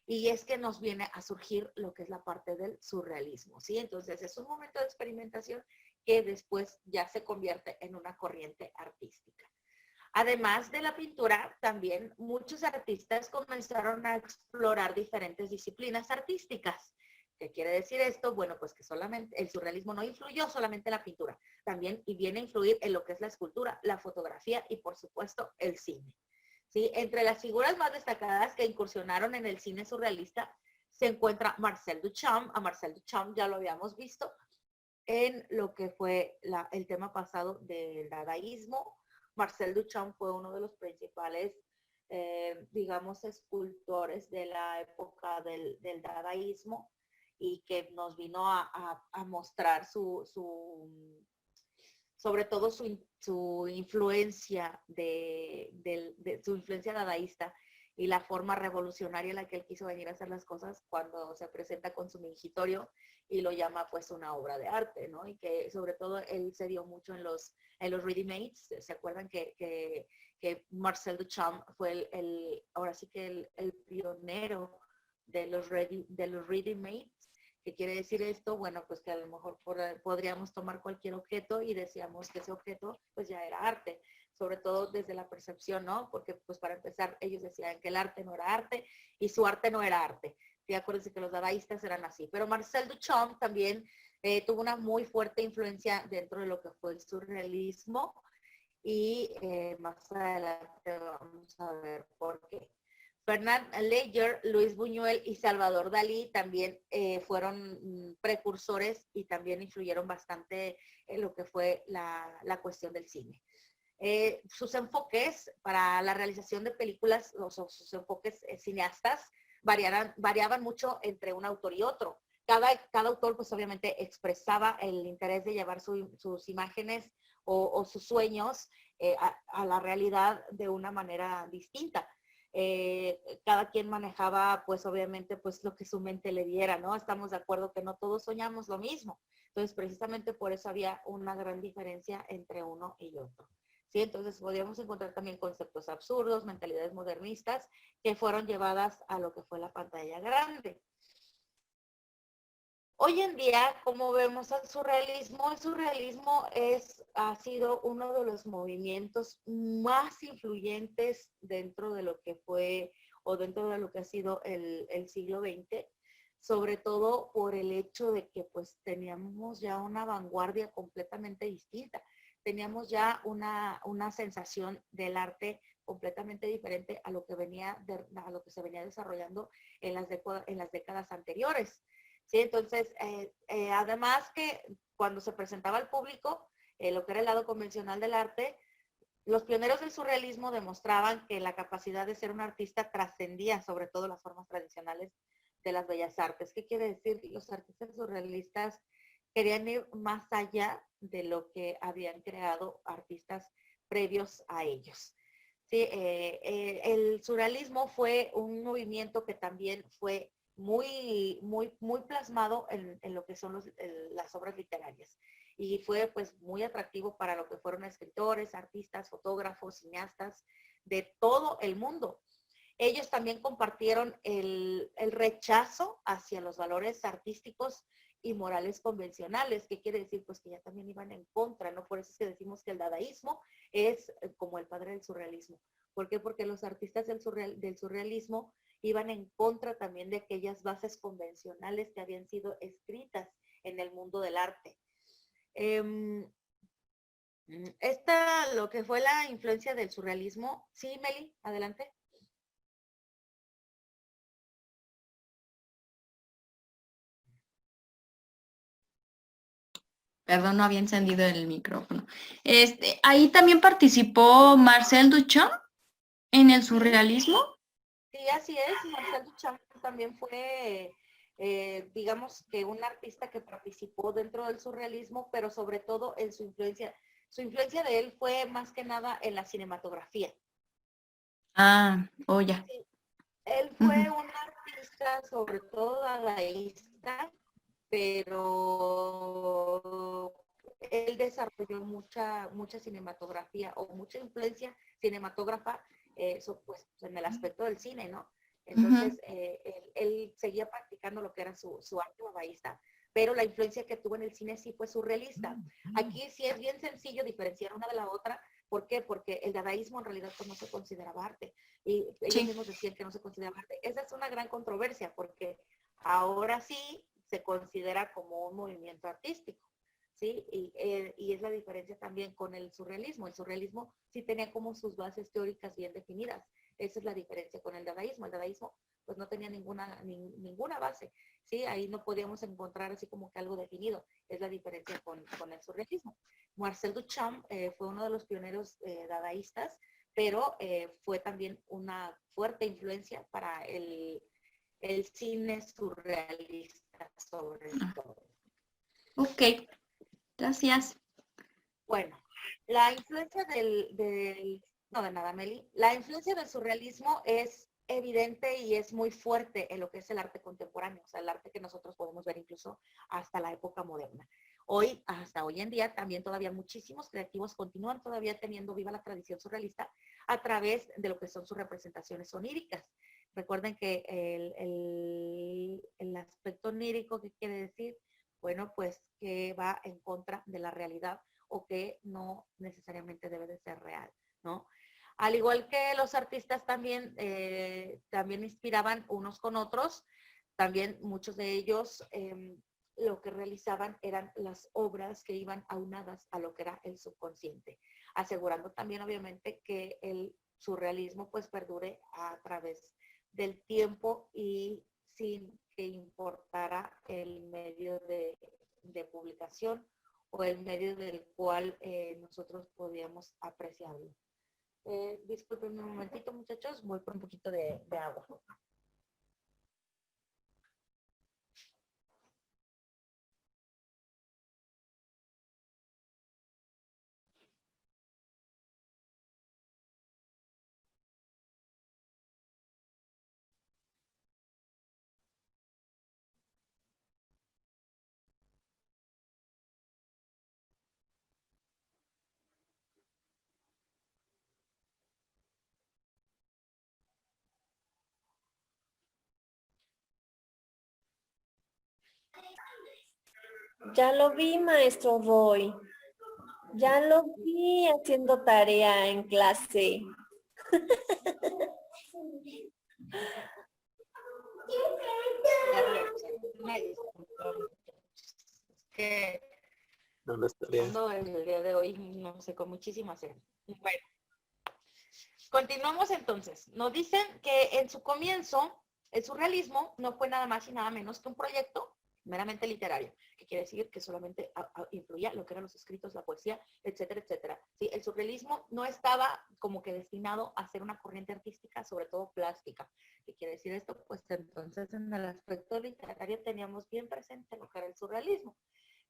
y es que nos viene a surgir lo que es la parte del surrealismo, ¿sí? Entonces es un momento de experimentación que después ya se convierte en una corriente artística. Además de la pintura, también muchos artistas comenzaron a explorar diferentes disciplinas artísticas. ¿Qué quiere decir esto? Bueno, pues que solamente el surrealismo no influyó solamente en la pintura, también y viene a influir en lo que es la escultura, la fotografía y por supuesto el cine. ¿Sí? Entre las figuras más destacadas que incursionaron en el cine surrealista se encuentra Marcel Duchamp. A Marcel Duchamp ya lo habíamos visto en lo que fue el tema pasado del dadaísmo. Marcel Duchamp fue uno de los principales, digamos, escultores de la época del dadaísmo y que nos vino a mostrar sobre todo su influencia su influencia dadaísta y la forma revolucionaria en la que él quiso venir a hacer las cosas cuando se presenta con su mingitorio y lo llama pues una obra de arte, ¿no? Y que sobre todo él se dio mucho en los ready-mades. ¿Se acuerdan que Marcel Duchamp fue ahora sí que el pionero de los ready-mades? ¿Qué quiere decir esto? Bueno, pues que a lo mejor podríamos tomar cualquier objeto y decíamos que ese objeto pues ya era arte, sobre todo desde la percepción, ¿no? Porque pues para empezar ellos decían que el arte no era arte y su arte no era arte. Y acuérdense que los dadaístas eran así. Pero Marcel Duchamp también tuvo una muy fuerte influencia dentro de lo que fue el surrealismo y más adelante vamos a ver por qué. Bernard Leyer, Luis Buñuel y Salvador Dalí también fueron precursores y también influyeron bastante en lo que fue la cuestión del cine. Sus enfoques para la realización de películas, sus enfoques cineastas, variaban mucho entre un autor y otro. Cada autor pues obviamente expresaba el interés de llevar sus imágenes o sus sueños a la realidad de una manera distinta. Cada quien manejaba pues obviamente pues lo que su mente le diera, ¿no? Estamos de acuerdo que no todos soñamos lo mismo. Entonces precisamente por eso había una gran diferencia entre uno y otro. ¿Sí? Entonces podríamos encontrar también conceptos absurdos, mentalidades modernistas que fueron llevadas a lo que fue la pantalla grande. Hoy en día, como vemos el surrealismo ha sido uno de los movimientos más influyentes dentro de lo que fue o dentro de lo que ha sido el siglo XX, sobre todo por el hecho de que pues teníamos ya una vanguardia completamente distinta. Teníamos ya una sensación del arte completamente diferente a lo que se venía desarrollando en las décadas anteriores. ¿Sí? Entonces, además que cuando se presentaba al público, lo que era el lado convencional del arte, los pioneros del surrealismo demostraban que la capacidad de ser un artista trascendía sobre todo las formas tradicionales de las bellas artes. ¿Qué quiere decir? Los artistas surrealistas querían ir más allá de lo que habían creado artistas previos a ellos. ¿Sí? El surrealismo fue un movimiento que también fue muy plasmado en lo que son las obras literarias. Y fue pues muy atractivo para lo que fueron escritores, artistas, fotógrafos, cineastas de todo el mundo. Ellos también compartieron el rechazo hacia los valores artísticos y morales convencionales, que quiere decir pues que ya también iban en contra, ¿no? Por eso es que decimos que el dadaísmo es como el padre del surrealismo. ¿Por qué? Porque los artistas del surrealismo iban en contra también de aquellas bases convencionales que habían sido escritas en el mundo del arte. Lo que fue la influencia del surrealismo. Sí, Meli, adelante. Perdón, no había encendido el micrófono. Ahí también participó Marcel Duchamp en el surrealismo. Sí, así es. Marcel Duchamp también fue, digamos que un artista que participó dentro del surrealismo, pero sobre todo en su influencia. Su influencia de él fue más que nada en la cinematografía. Ah, oh ya. Sí. Él fue un artista, sobre todo dadaísta, pero él desarrolló mucha cinematografía o mucha influencia cinematógrafa pues, en el aspecto del cine, ¿no? Entonces, él seguía practicando lo que era su arte dadaísta, pero la influencia que tuvo en el cine sí fue surrealista. Aquí sí es bien sencillo diferenciar una de la otra. ¿Por qué? Porque el dadaísmo en realidad pues, no se consideraba arte. Y ellos mismos decían que no se consideraba arte. Esa es una gran controversia porque ahora sí se considera como un movimiento artístico, ¿sí? Y es la diferencia también con el surrealismo. El surrealismo sí tenía como sus bases teóricas bien definidas. Esa es la diferencia con el dadaísmo. El dadaísmo pues no tenía ninguna base, ¿sí? Ahí no podíamos encontrar así como que algo definido. Es la diferencia con el surrealismo. Marcel Duchamp fue uno de los pioneros dadaístas, pero fue también una fuerte influencia para el cine surrealista sobre todo. Ok, gracias. Bueno, la influencia no de nada, Meli. La influencia del surrealismo es evidente y es muy fuerte en lo que es el arte contemporáneo, o sea, el arte que nosotros podemos ver incluso hasta la época moderna. Hasta hoy en día, también todavía muchísimos creativos continúan todavía teniendo viva la tradición surrealista a través de lo que son sus representaciones oníricas. Recuerden que el aspecto onírico, ¿qué quiere decir? Bueno, pues que va en contra de la realidad o que no necesariamente debe de ser real, ¿no? Al igual que los artistas también inspiraban unos con otros, también muchos de ellos lo que realizaban eran las obras que iban aunadas a lo que era el subconsciente, asegurando también obviamente que el surrealismo pues perdure a través del tiempo y sin que importara el medio de publicación o el medio del cual nosotros podíamos apreciarlo. Disculpen un momentito, muchachos, voy por un poquito de agua. Ya lo vi, maestro Roy. Ya lo vi haciendo tarea en clase. Que No, no estaría. ando el día de hoy, no sé, con muchísima sed. Bueno, continuamos entonces. Nos dicen que en su comienzo, el surrealismo no fue nada más y nada menos que un proyecto meramente literario, que quiere decir que solamente influía lo que eran los escritos, la poesía, etcétera, etcétera. ¿Sí? El surrealismo no estaba como que destinado a ser una corriente artística, sobre todo plástica. ¿Qué quiere decir esto? Pues entonces en el aspecto literario teníamos bien presente lo que era el surrealismo.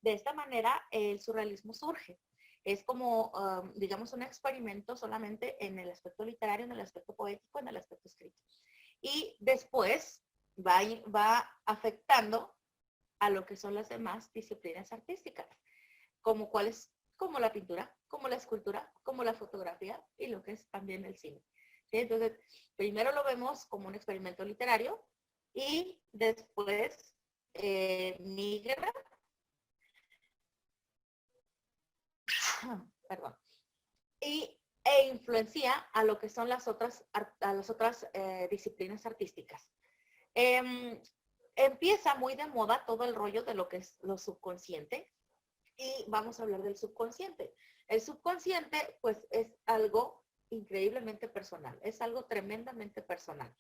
De esta manera el surrealismo surge. Es como, digamos, un experimento solamente en el aspecto literario, en el aspecto poético, en el aspecto escrito. Y después va afectando a lo que son las demás disciplinas artísticas, como cuáles, como la pintura, como la escultura, como la fotografía y lo que es también el cine. ¿Sí? Entonces, primero lo vemos como un experimento literario y después migra, perdón, e influencia a lo que son las otras disciplinas artísticas. Empieza muy de moda todo el rollo de lo que es lo subconsciente y vamos a hablar del subconsciente. El subconsciente pues es algo increíblemente personal, es algo tremendamente personal.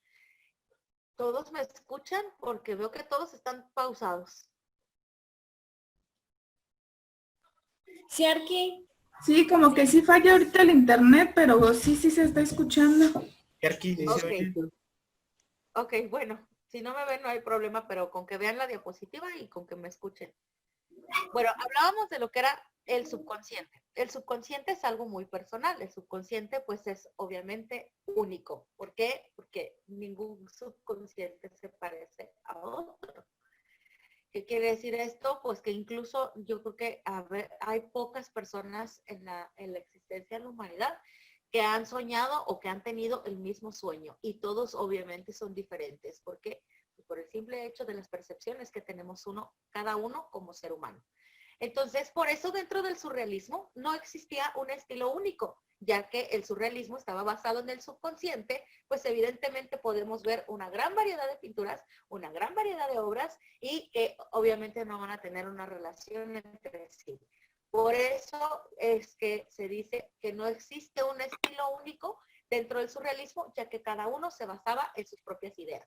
¿Todos me escuchan? Porque veo que todos están pausados. Sí, Arqui. Sí, como que sí falla ahorita el internet, pero sí se está escuchando. Aquí sí se oye. Ok, bueno, si no me ven no hay problema, pero con que vean la diapositiva y con que me escuchen. Bueno, hablábamos de lo que era el subconsciente. El subconsciente es algo muy personal. El subconsciente pues es obviamente único. ¿Por qué? Porque ningún subconsciente se parece a otro. ¿Qué quiere decir esto? Pues que incluso yo creo que hay pocas personas en la existencia de la humanidad que han soñado o que han tenido el mismo sueño. Y todos obviamente son diferentes. ¿Por qué? Pues por el simple hecho de las percepciones que tenemos cada uno como ser humano. Entonces, por eso dentro del surrealismo no existía un estilo único, ya que el surrealismo estaba basado en el subconsciente, pues evidentemente podemos ver una gran variedad de pinturas, una gran variedad de obras y que obviamente no van a tener una relación entre sí. Por eso es que se dice que no existe un estilo único dentro del surrealismo, ya que cada uno se basaba en sus propias ideas.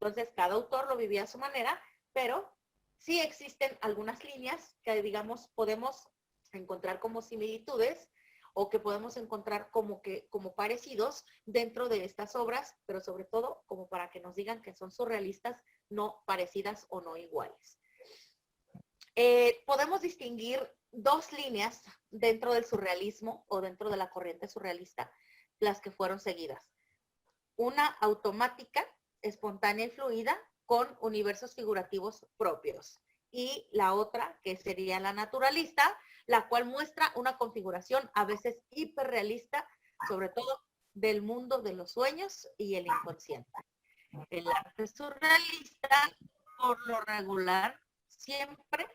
Entonces, cada autor lo vivía a su manera, pero sí existen algunas líneas que, digamos, podemos encontrar como similitudes o que podemos encontrar como parecidos dentro de estas obras, pero sobre todo como para que nos digan que son surrealistas, no parecidas o no iguales. Podemos distinguir dos líneas dentro del surrealismo o dentro de la corriente surrealista, las que fueron seguidas. Una automática, espontánea y fluida, con universos figurativos propios. Y la otra, que sería la naturalista, la cual muestra una configuración a veces hiperrealista, sobre todo del mundo de los sueños y el inconsciente. El arte surrealista, por lo regular, siempre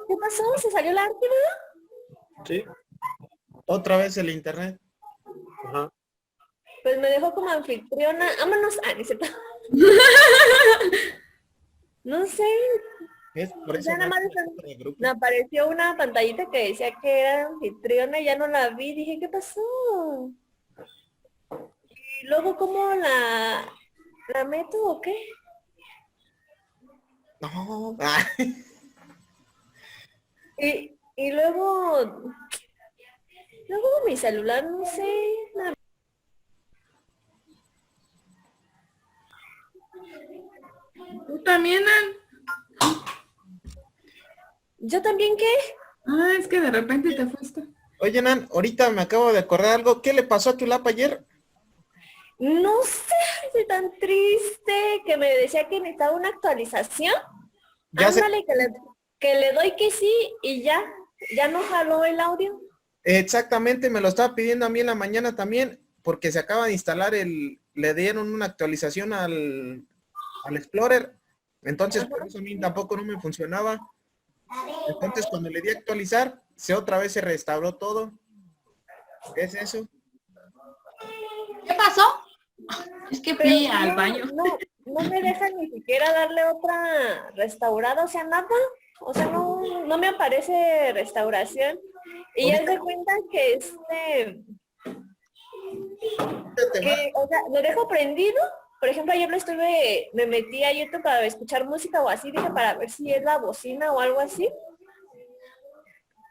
¿Qué pasó? ¿Se salió el arte, verdad? Sí. Otra vez el internet. Ajá. Pues me dejó como anfitriona. Vámonos. Ah, no sé. Es por O eso sea, nada no más hay de grupo. me apareció una pantallita que decía que era anfitriona y ya no la vi. Dije, ¿qué pasó? Y luego, ¿cómo la meto o qué? No. Y luego mi celular, no sé. ¿Tú también, Ann? ¿Yo también qué? Ah, es que de repente te fuiste. Oye, Nan, ahorita me acabo de acordar algo. ¿Qué le pasó a tu lapa ayer? No sé, estoy tan triste que me decía que necesitaba una actualización. Ya sé, Ándale, que le doy que sí y ya no jaló el audio. exactamente, me lo estaba pidiendo a mí en la mañana también, porque se acaba de instalar le dieron una actualización al Explorer. Entonces, por eso a mí tampoco no me funcionaba. Entonces, cuando le di a actualizar, otra vez se restauró todo. ¿Es eso? ¿Qué pasó? Es que Pero fui al baño. no me dejan ni siquiera darle otra restaurada, o sea, nada. O sea, no me aparece restauración. Y ya Ahorita se cuenta que te va. o sea, lo dejo prendido. Por ejemplo, ayer me metí a YouTube para escuchar música o así, dije para ver si es la bocina o algo así.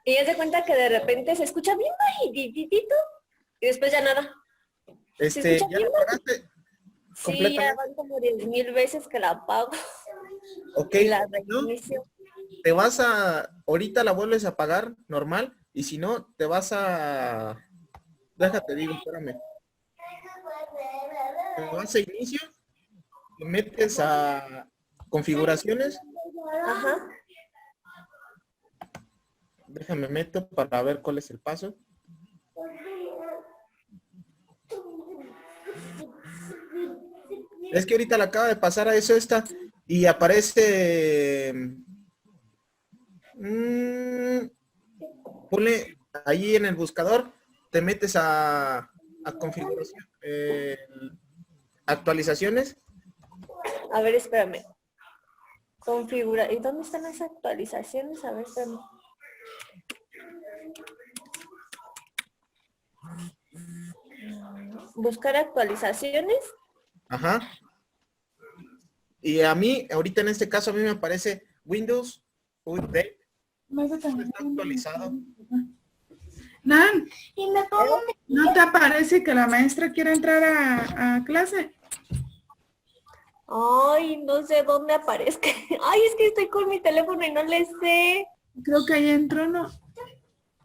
Y ya se cuenta que de repente se escucha bien bajititito y después ya nada. Se escucha ¿Ya bien lo pagaste Sí, ya completamente? van como 10,000 veces que la apago Ok, y la ¿no? reinicio. Ahorita la vuelves a pagar normal, y si no, déjate digo, espérame, te vas a inicio, te metes a configuraciones, Ajá. déjame meto para ver cuál es el paso. Es que ahorita la acaba de pasar a eso y aparece, ponle ahí en el buscador, te metes a configuración, actualizaciones. A ver, espérame. Configura. ¿Y dónde están las actualizaciones? A ver, espérame. Buscar actualizaciones. Ajá. Y a mí, ahorita en este caso, a mí me aparece Windows Update. Está actualizado. Nan, ¿no te parece que la maestra quiere entrar a clase? Ay, no sé dónde aparezca. Ay, es que estoy con mi teléfono y no le sé. Creo que ahí entró, ¿no?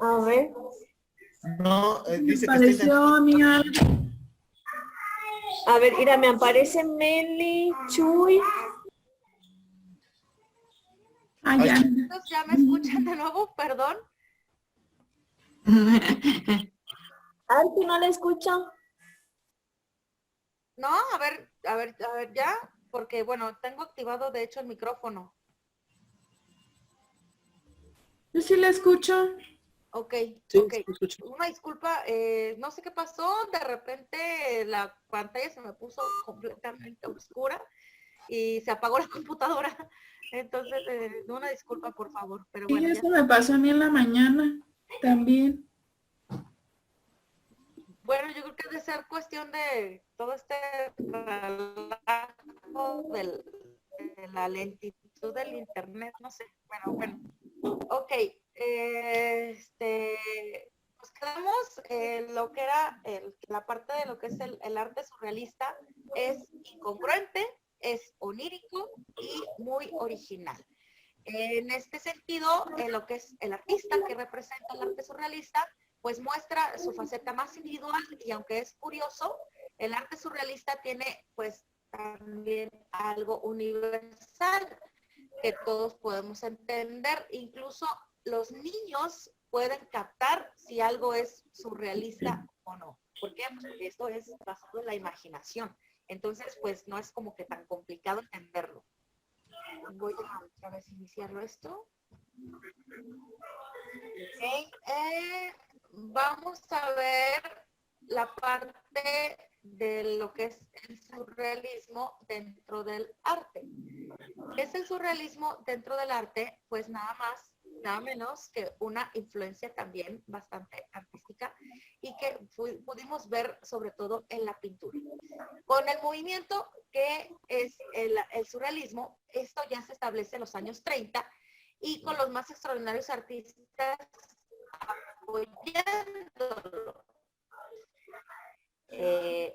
A ver. No, Me dice que está pareció a mí algo. A ver, mira, me aparece Meli, Chuy. Ah, ya. Entonces, ¿ya me escuchan de nuevo? Perdón. Arti, no la escucho. No, a ver, ya, porque bueno, tengo activado de hecho el micrófono. Yo sí la escucho. Ok, Sí, ok. sí, escucho. Una disculpa, no sé qué pasó, de repente la pantalla se me puso completamente oscura y se apagó la computadora. Entonces, una disculpa por favor, pero Y bueno, ya eso me pasó a mí en la mañana también. Bueno, yo creo que debe ser cuestión de todo este relajo de la lentitud del internet, no sé. Bueno. Ok. Pues quedamos lo que era la parte de lo que es el arte surrealista es incongruente, es onírico y muy original. En este sentido, lo que es el artista que representa el arte surrealista, pues muestra su faceta más individual y aunque es curioso, el arte surrealista tiene pues también algo universal que todos podemos entender, incluso los niños pueden captar si algo es surrealista o no. ¿Por qué? Pues porque esto es basado en la imaginación. Entonces, pues no es como que tan complicado entenderlo. Voy a otra vez iniciarlo esto. Okay. Vamos a ver la parte de lo que es el surrealismo dentro del arte. ¿Qué es el surrealismo dentro del arte? Pues nada más, nada menos que una influencia también bastante artística y que pudimos ver sobre todo en la pintura. Con el movimiento que es el surrealismo, esto ya se establece en los años 30 y con los más extraordinarios artistas apoyándolo.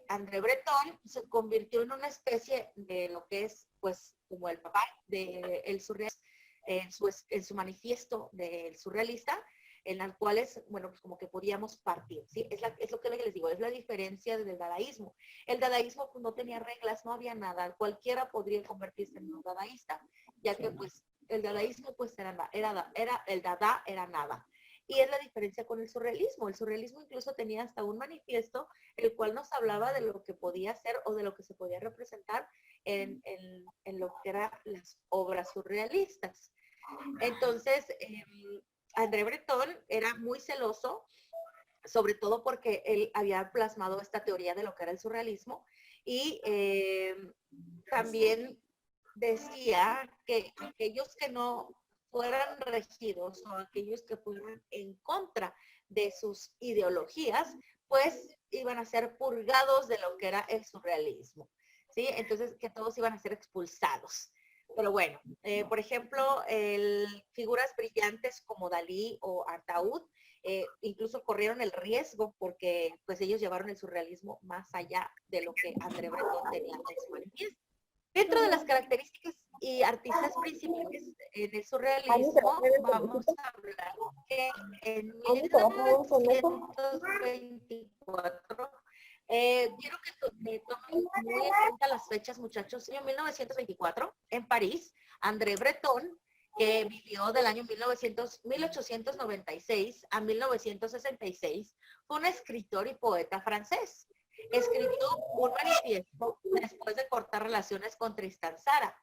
André Breton se convirtió en una especie de lo que es, pues, como el papá del surrealismo, en su manifiesto del surrealista, en las cuales, bueno, pues como que podíamos partir, ¿sí? Es lo que les digo, es la diferencia del dadaísmo. El dadaísmo pues, no tenía reglas, no había nada, cualquiera podría convertirse en un dadaísta, ya que pues el dadaísmo pues el dada era nada. Y es la diferencia con el surrealismo. El surrealismo incluso tenía hasta un manifiesto, el cual nos hablaba de lo que podía ser o de lo que se podía representar en lo que eran las obras surrealistas. Entonces, André Breton era muy celoso, sobre todo porque él había plasmado esta teoría de lo que era el surrealismo y también decía que aquellos que no fueran regidos o aquellos que fueran en contra de sus ideologías, pues iban a ser purgados de lo que era el surrealismo, ¿sí? Entonces, que todos iban a ser expulsados. Pero bueno, por ejemplo, figuras brillantes como Dalí o Artaud, incluso corrieron el riesgo porque pues ellos llevaron el surrealismo más allá de lo que André Breton tenía en su manifiesto. Dentro de las características y artistas principales en el surrealismo, vamos a hablar que en 1924, quiero que me tomen muy en cuenta las fechas, muchachos. En 1924, en París, André Breton, que vivió del año 1896 a 1966, fue un escritor y poeta francés. Escribió un manifiesto después de cortar relaciones con Tristan Tzara.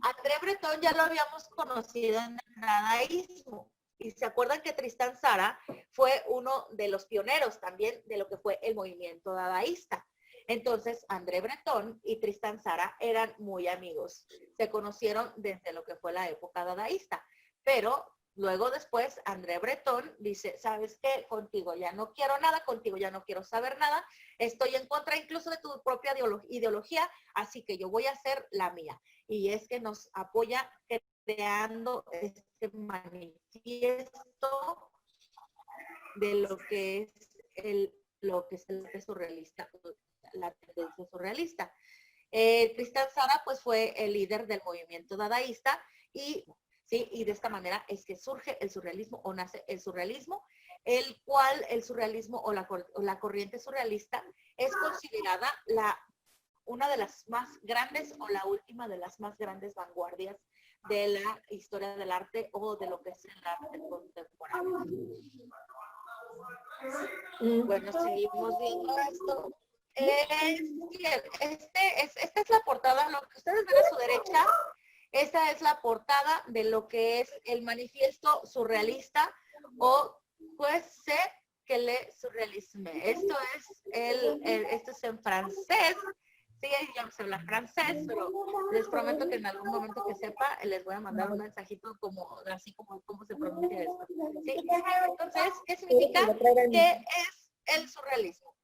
André Breton ya lo habíamos conocido en el dadaísmo. Y se acuerdan que Tristan Tzara fue uno de los pioneros también de lo que fue el movimiento dadaísta. Entonces, André Breton y Tristan Tzara eran muy amigos. Se conocieron desde lo que fue la época dadaísta. Pero luego después, André Breton dice, ¿sabes qué? Contigo ya no quiero nada, contigo ya no quiero saber nada. Estoy en contra incluso de tu propia ideología, así que yo voy a hacer la mía. Y es que nos apoya creando este manifiesto de lo que es el surrealista, la tendencia surrealista. Tristan Tzara pues fue el líder del movimiento dadaísta y de esta manera es que surge el surrealismo o nace el surrealismo, el cual el surrealismo o la corriente surrealista es considerada una de las más grandes o la última de las más grandes vanguardias de la historia del arte o de lo que es el arte contemporáneo. Bueno, seguimos viendo esto. Esta es la portada, lo que ustedes ven a su derecha, esta es la portada de lo que es el manifiesto surrealista o pues sé que le surrealisme. Esto es en francés. Sí, yo no sé hablar francés, pero les prometo que en algún momento que sepa, les voy a mandar un mensajito así como cómo se pronuncia esto. ¿Sí? Entonces, ¿qué significa? Que es el surrealismo.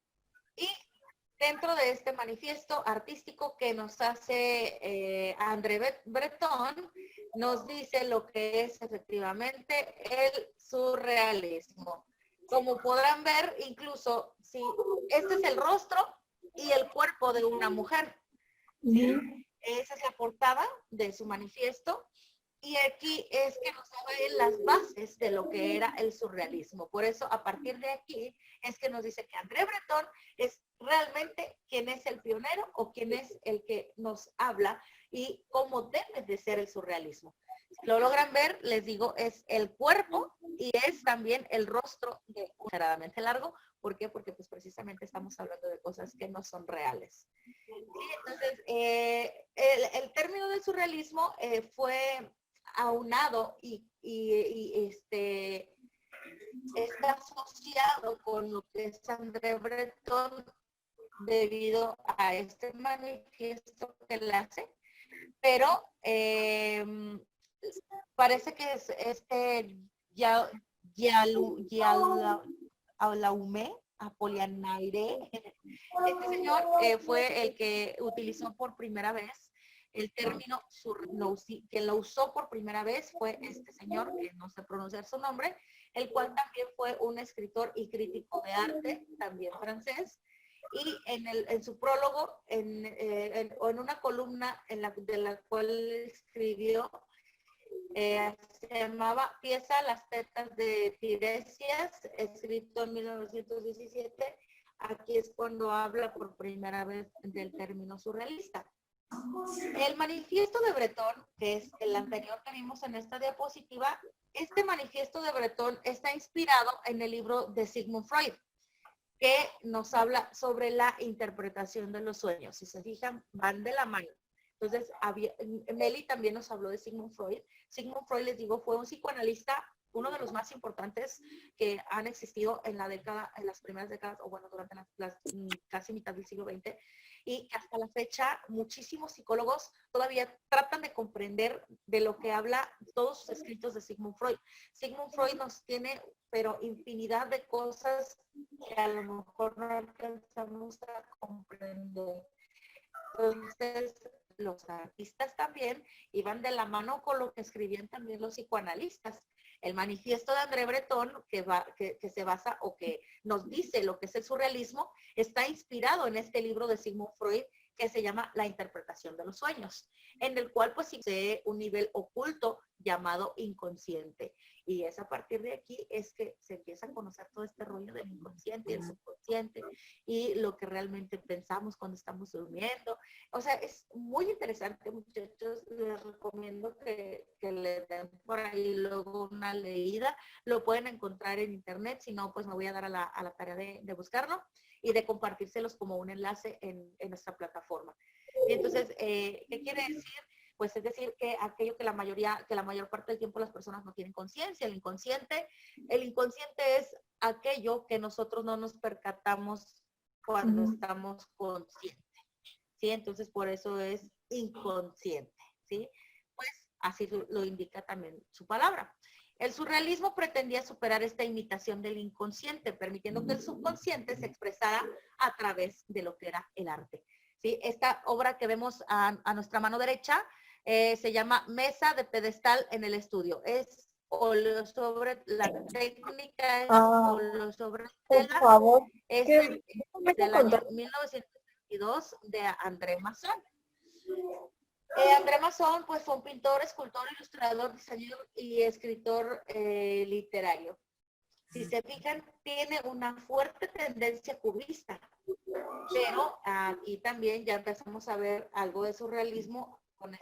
Y dentro de este manifiesto artístico que nos hace André Breton, nos dice lo que es efectivamente el surrealismo. Como podrán ver, incluso, si este es el rostro y el cuerpo de una mujer. ¿Sí? Esa es la portada de su manifiesto. Y aquí es que nos trae las bases de lo que era el surrealismo. Por eso, a partir de aquí, es que nos dice que André Breton es realmente quien es el pionero o quien es el que nos habla y cómo debe de ser el surrealismo. Si lo logran ver, les digo, es el cuerpo y es también el rostro exageradamente largo. ¿Por qué? Porque pues precisamente estamos hablando de cosas que no son reales. ¿Sí? Entonces, el término del surrealismo fue aunado y está asociado con lo que es André Breton debido a este manifiesto que él hace, pero parece que es Yaulaume Apolianaire. Este señor fue el que utilizó por primera vez el término, que lo usó por primera vez fue este señor, que no sé pronunciar su nombre, el cual también fue un escritor y crítico de arte, también francés, y en su prólogo, o en una columna de la cual escribió, se llamaba Pieza las tetas de Tiresias, escrito en 1917. Aquí es cuando habla por primera vez del término surrealista. El manifiesto de Breton, que es el anterior que vimos en esta diapositiva, este manifiesto de Breton está inspirado en el libro de Sigmund Freud, que nos habla sobre la interpretación de los sueños. Si se fijan, van de la mano. Entonces, Meli también nos habló de Sigmund Freud. Sigmund Freud, les digo, fue un psicoanalista, uno de los más importantes que han existido en las primeras décadas, o bueno, durante casi mitad del siglo XX, y que hasta la fecha muchísimos psicólogos todavía tratan de comprender de lo que habla todos sus escritos de Sigmund Freud. Sigmund Freud nos tiene, pero infinidad de cosas que a lo mejor no alcanzamos a comprender. Entonces, los artistas también iban de la mano con lo que escribían también los psicoanalistas. El manifiesto de André Breton, que se basa o que nos dice lo que es el surrealismo, está inspirado en este libro de Sigmund Freud que se llama La interpretación de los sueños, en el cual pues existe un nivel oculto llamado inconsciente. Y es a partir de aquí es que se empieza a conocer todo este rollo del inconsciente y el subconsciente y lo que realmente pensamos cuando estamos durmiendo. O sea, es muy interesante, muchachos. Les recomiendo que le den por ahí luego una leída. Lo pueden encontrar en internet, si no, pues me voy a dar a la tarea de buscarlo y de compartírselos como un enlace en nuestra plataforma. Y entonces, ¿qué quiere decir? Pues es decir que aquello que la mayor parte del tiempo las personas no tienen conciencia, el inconsciente es aquello que nosotros no nos percatamos cuando estamos conscientes, ¿sí? Entonces por eso es inconsciente, ¿sí? Pues así lo indica también su palabra. El surrealismo pretendía superar esta imitación del inconsciente, permitiendo que el subconsciente se expresara a través de lo que era el arte, ¿sí? Esta obra que vemos a nuestra mano derecha se llama Mesa de Pedestal en el Estudio. Es óleo sobre la técnica, es óleo sobre Por tela. favor, Es del año 1922 de André Masson. André Masson pues fue un pintor, escultor, ilustrador, diseñador y escritor literario. Si se fijan, tiene una fuerte tendencia cubista, pero aquí también ya empezamos a ver algo de surrealismo con el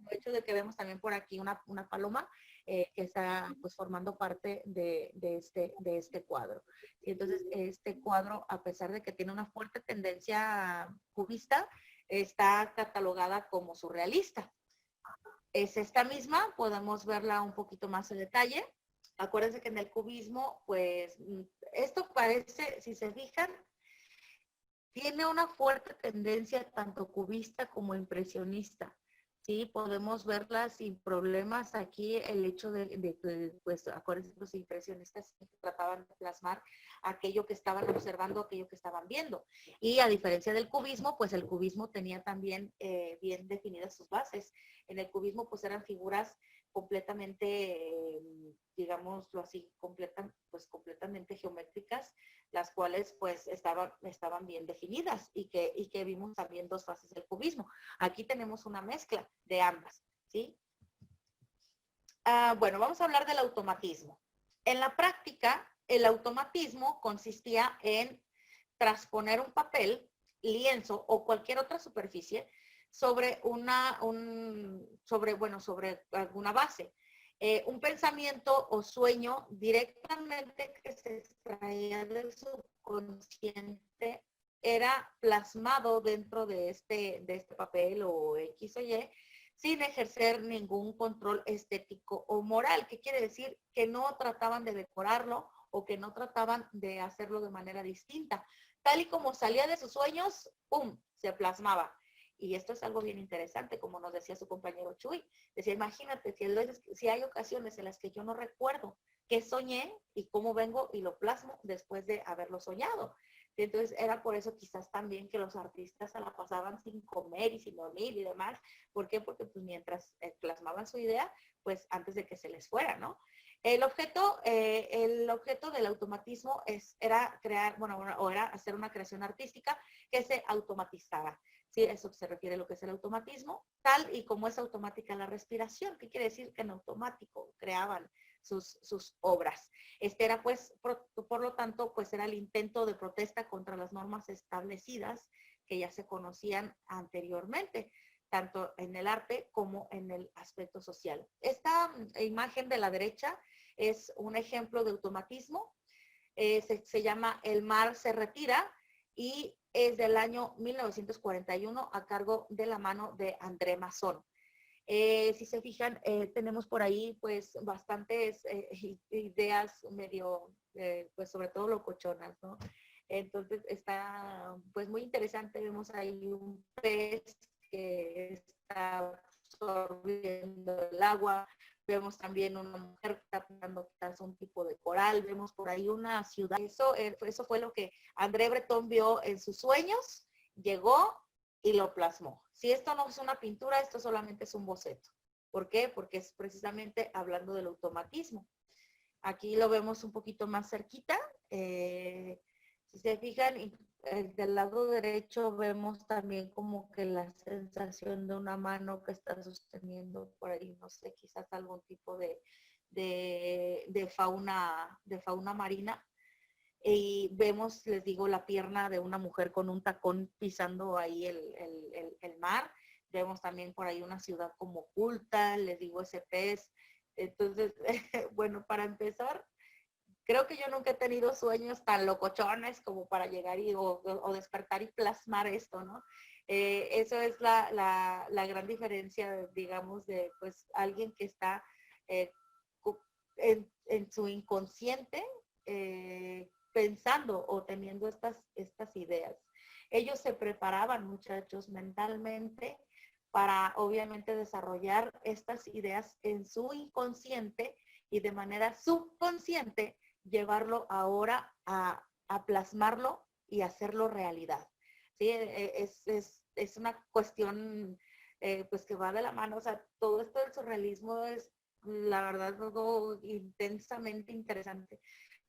hecho de que vemos también por aquí una paloma que está pues formando parte de este cuadro. Y entonces este cuadro, a pesar de que tiene una fuerte tendencia cubista, está catalogada como surrealista. Es esta misma, podemos verla un poquito más en detalle. Acuérdense que en el cubismo, pues, esto parece, si se fijan, tiene una fuerte tendencia tanto cubista como impresionista. Sí, podemos verla sin problemas. Aquí el hecho de pues, acuérdense, los impresionistas trataban de plasmar aquello que estaban observando, aquello que estaban viendo. Y a diferencia del cubismo, pues el cubismo tenía también bien definidas sus bases. En el cubismo, pues eran figuras completamente, digámoslo así, completamente geométricas, las cuales pues estaban bien definidas y que vimos también dos fases del cubismo. Aquí tenemos una mezcla de ambas, ¿sí? Bueno, vamos a hablar del automatismo. En la práctica, el automatismo consistía en transponer un papel, lienzo o cualquier otra superficie sobre alguna base. Un pensamiento o sueño directamente que se extraía del subconsciente era plasmado dentro de este papel o X o Y sin ejercer ningún control estético o moral. ¿Qué quiere decir? Que no trataban de decorarlo o que no trataban de hacerlo de manera distinta. tal y como salía de sus sueños, ¡pum!, se plasmaba. Y esto es algo bien interesante, como nos decía su compañero Chuy. Decía, imagínate, si hay ocasiones en las que yo no recuerdo qué soñé y cómo vengo y lo plasmo después de haberlo soñado. Entonces era por eso quizás también que los artistas se la pasaban sin comer y sin dormir y demás. ¿Por qué? Porque pues mientras plasmaban su idea, pues antes de que se les fuera, ¿no? El objeto del automatismo era crear, o era hacer una creación artística que se automatizaba. Sí, eso se refiere a lo que es el automatismo, tal y como es automática la respiración. ¿Qué quiere decir? Que en automático creaban sus obras. Este era pues, por lo tanto, pues era el intento de protesta contra las normas establecidas que ya se conocían anteriormente, tanto en el arte como en el aspecto social. Esta imagen de la derecha es un ejemplo de automatismo. Se llama El mar se retira y es del año 1941 a cargo de la mano de André Masson. Si se fijan, tenemos por ahí pues bastantes ideas medio, pues sobre todo locochonas, ¿no? Entonces está pues muy interesante. Vemos ahí un pez que está absorbiendo el agua. Vemos también una mujer que está pintando quizás un tipo de coral. Vemos por ahí una ciudad. Eso fue lo que André Breton vio en sus sueños, llegó y lo plasmó. Si esto no es una pintura, esto solamente es un boceto. ¿Por qué? Porque es precisamente hablando del automatismo. Aquí lo vemos un poquito más cerquita. Si se fijan, del lado derecho vemos también como que la sensación de una mano que está sosteniendo por ahí, no sé, quizás algún tipo de fauna marina. Y vemos, les digo, la pierna de una mujer con un tacón pisando ahí el mar. Vemos también por ahí una ciudad como oculta, les digo, ese pez. Entonces, bueno, para empezar, creo que yo nunca he tenido sueños tan locochones como para llegar o despertar y plasmar esto, ¿no? Eso es la gran diferencia, digamos, de pues alguien que está en su inconsciente pensando o teniendo estas ideas. Ellos se preparaban, muchachos, mentalmente para obviamente desarrollar estas ideas en su inconsciente y de manera subconsciente llevarlo ahora a plasmarlo y hacerlo realidad. ¿Sí? Es una cuestión pues que va de la mano. O sea, todo esto del surrealismo es la verdad algo intensamente interesante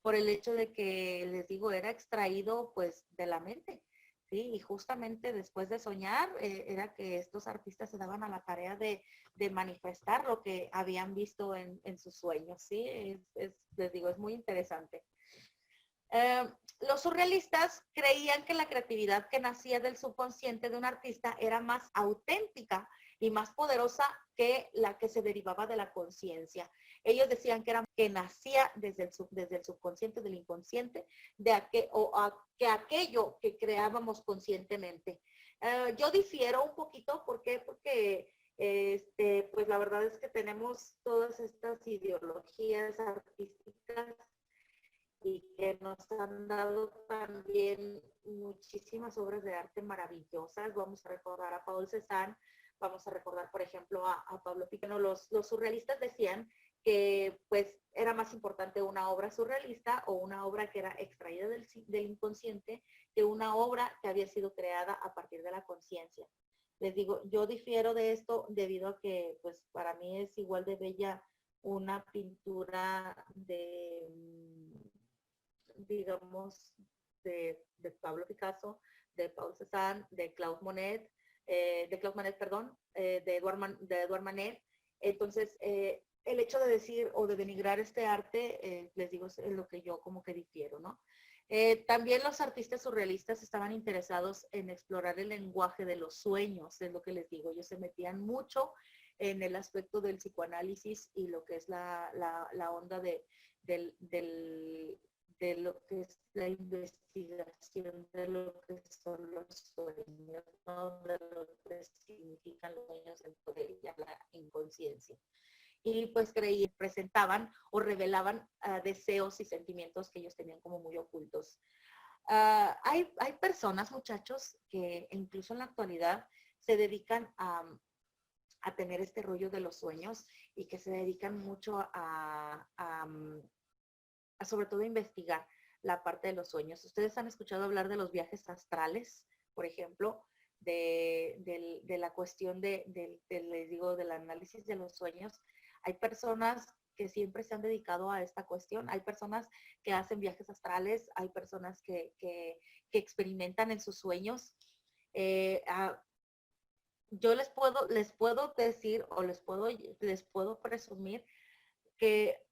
por el hecho de que, les digo, era extraído pues de la mente. ¿Sí? Y justamente después de soñar era que estos artistas se daban a la tarea de manifestar lo que habían visto en sus sueños. ¿Sí? Les digo, es muy interesante. Los surrealistas creían que la creatividad que nacía del subconsciente de un artista era más auténtica y más poderosa que la que se derivaba de la conciencia. Ellos decían que nacía desde el subconsciente, del inconsciente, que aquello que creábamos conscientemente. Yo difiero un poquito, ¿por qué? Porque pues la verdad es que tenemos todas estas ideologías artísticas y que nos han dado también muchísimas obras de arte maravillosas. Vamos a recordar a Paul Cézanne, vamos a recordar, por ejemplo, a Pablo Picasso. Los surrealistas decían que pues era más importante una obra surrealista o una obra que era extraída del inconsciente que una obra que había sido creada a partir de la conciencia. Les digo, yo difiero de esto debido a que pues para mí es igual de bella una pintura digamos, de Pablo Picasso, de Paul Cézanne, de Claude Monet, de Edouard Manet. Entonces, el hecho de decir o de denigrar este arte, les digo, es lo que yo como que difiero, ¿no? También los artistas surrealistas estaban interesados en explorar el lenguaje de los sueños, es lo que les digo. Ellos se metían mucho en el aspecto del psicoanálisis y lo que es la onda de lo que es la investigación de lo que son los sueños, ¿no? De lo que significan los sueños dentro de ella, la inconsciencia. Y pues presentaban o revelaban deseos y sentimientos que ellos tenían como muy ocultos. Hay personas, muchachos, que incluso en la actualidad se dedican a tener este rollo de los sueños y que se dedican mucho a sobre todo investigar la parte de los sueños. Ustedes han escuchado hablar de los viajes astrales, por ejemplo, de la cuestión les digo, del análisis de los sueños. Hay personas que siempre se han dedicado a esta cuestión. Hay personas que hacen viajes astrales, hay personas que experimentan en sus sueños. Yo les puedo decir o les puedo presumir que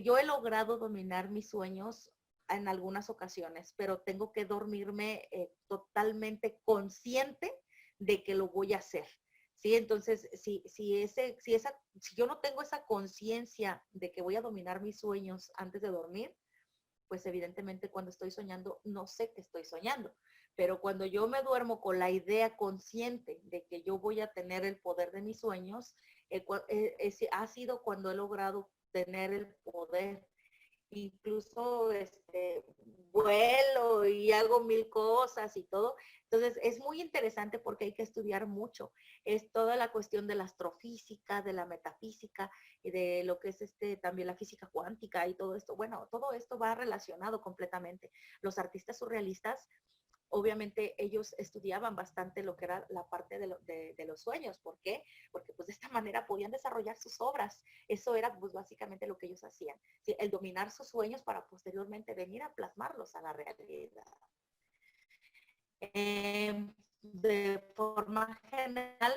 yo he logrado dominar mis sueños en algunas ocasiones, pero tengo que dormirme totalmente consciente de que lo voy a hacer. ¿Sí? Entonces, si yo no tengo esa conciencia de que voy a dominar mis sueños antes de dormir, pues evidentemente cuando estoy soñando no sé que estoy soñando. Pero cuando yo me duermo con la idea consciente de que yo voy a tener el poder de mis sueños, ha sido cuando he logrado tener el poder. Incluso vuelo y hago mil cosas y todo. Entonces es muy interesante porque hay que estudiar mucho. Es toda la cuestión de la astrofísica, de la metafísica y de lo que es también la física cuántica y todo esto. Bueno, todo esto va relacionado completamente. Los artistas surrealistas, obviamente ellos estudiaban bastante lo que era la parte de los sueños. ¿Por qué? Porque pues de esta manera podían desarrollar sus obras. Eso era pues básicamente lo que ellos hacían. ¿Sí? El dominar sus sueños para posteriormente venir a plasmarlos a la realidad. De forma general,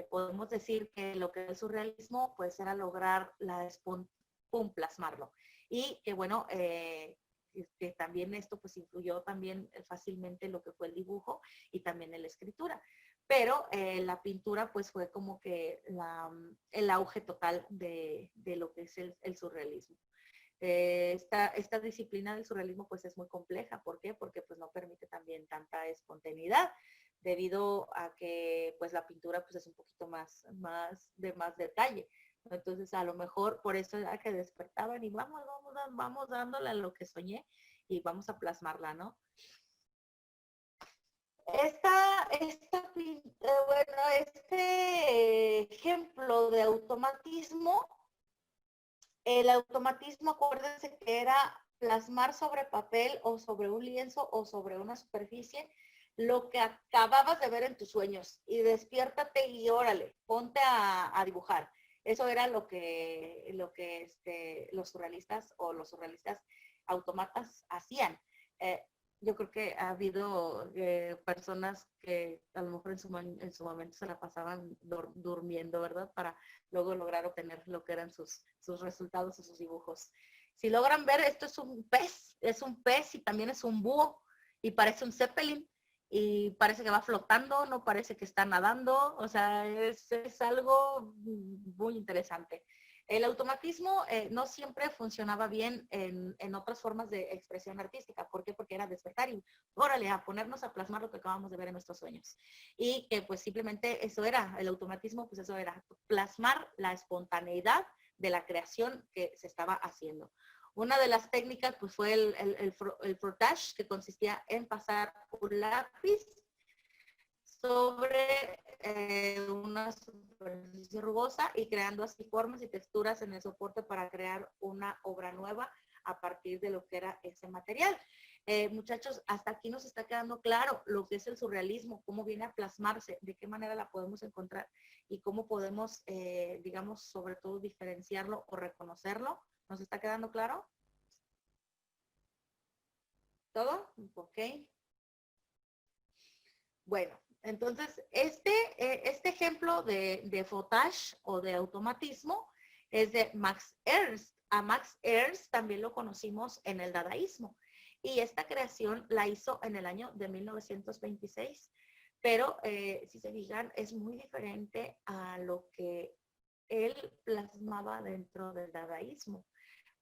podemos decir que lo que es el surrealismo pues era lograr plasmarlo. Y que bueno, que también esto pues influyó también fácilmente lo que fue el dibujo y también en la escritura. Pero la pintura pues fue como que el auge total de lo que es el surrealismo. Esta disciplina del surrealismo pues es muy compleja. ¿Por qué? Porque pues no permite también tanta espontaneidad debido a que pues la pintura pues es un poquito más detalle. Entonces a lo mejor por eso era que despertaban y vamos dándole a lo que soñé y vamos a plasmarla, ¿no? Este ejemplo de automatismo, el automatismo, acuérdense que era plasmar sobre papel o sobre un lienzo o sobre una superficie lo que acababas de ver en tus sueños y despiértate y órale, ponte a dibujar. Eso era lo que los surrealistas o los surrealistas autómatas hacían. Yo creo que ha habido personas que a lo mejor en su momento se la pasaban durmiendo, ¿verdad? Para luego lograr obtener lo que eran sus resultados o sus dibujos. Si logran ver, esto es un pez y también es un búho y parece un zeppelin y parece que va flotando, no parece que está nadando, o sea, es algo muy interesante. El automatismo no siempre funcionaba bien en otras formas de expresión artística. ¿Por qué? Porque era despertar y órale, a ponernos a plasmar lo que acabamos de ver en nuestros sueños. Y que pues simplemente eso era, el automatismo, pues eso era plasmar la espontaneidad de la creación que se estaba haciendo. Una de las técnicas pues fue el frottage, que consistía en pasar un lápiz sobre una superficie rugosa y creando así formas y texturas en el soporte para crear una obra nueva a partir de lo que era ese material. Muchachos, hasta aquí nos está quedando claro lo que es el surrealismo, cómo viene a plasmarse, de qué manera la podemos encontrar y cómo podemos, digamos, sobre todo diferenciarlo o reconocerlo. ¿Nos está quedando claro? ¿Todo? Ok. Bueno, entonces este ejemplo de frottage o de automatismo es de Max Ernst. A Max Ernst también lo conocimos en el dadaísmo. Y esta creación la hizo en el año de 1926. Pero si se fijan, es muy diferente a lo que él plasmaba dentro del dadaísmo.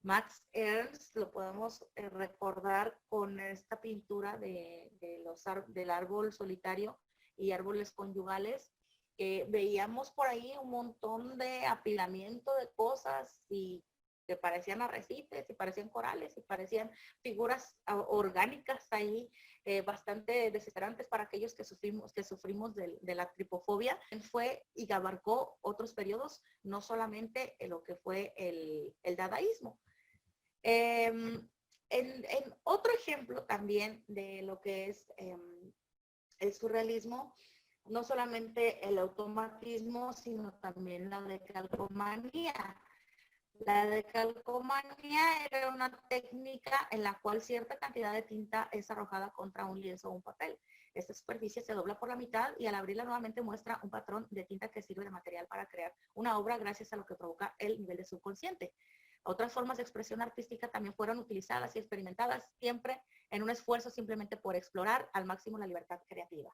Max Ernst lo podemos recordar con esta pintura del árbol solitario y árboles conyugales. Veíamos por ahí un montón de apilamiento de cosas y que parecían arrecifes y parecían corales y parecían figuras orgánicas ahí bastante desesperantes para aquellos que sufrimos de la tripofobia. Fue y abarcó otros periodos, no solamente lo que fue el dadaísmo. En otro ejemplo también de lo que es el surrealismo, no solamente el automatismo, sino también la decalcomanía. La decalcomanía era una técnica en la cual cierta cantidad de tinta es arrojada contra un lienzo o un papel. Esta superficie se dobla por la mitad y al abrirla nuevamente muestra un patrón de tinta que sirve de material para crear una obra gracias a lo que provoca el nivel de subconsciente. Otras formas de expresión artística también fueron utilizadas y experimentadas, siempre en un esfuerzo simplemente por explorar al máximo la libertad creativa.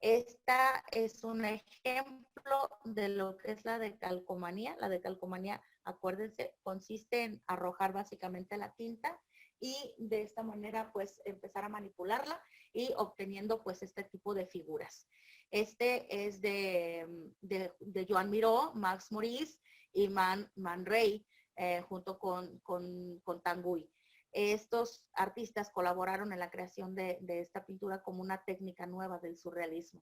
Esta es un ejemplo de lo que es la decalcomanía. La decalcomanía, acuérdense, consiste en arrojar básicamente la tinta y de esta manera pues empezar a manipularla y obteniendo pues este tipo de figuras. Este es de Joan Miró, Max Maurice y Man Ray, junto con Tanguy. Estos artistas colaboraron en la creación de esta pintura como una técnica nueva del surrealismo.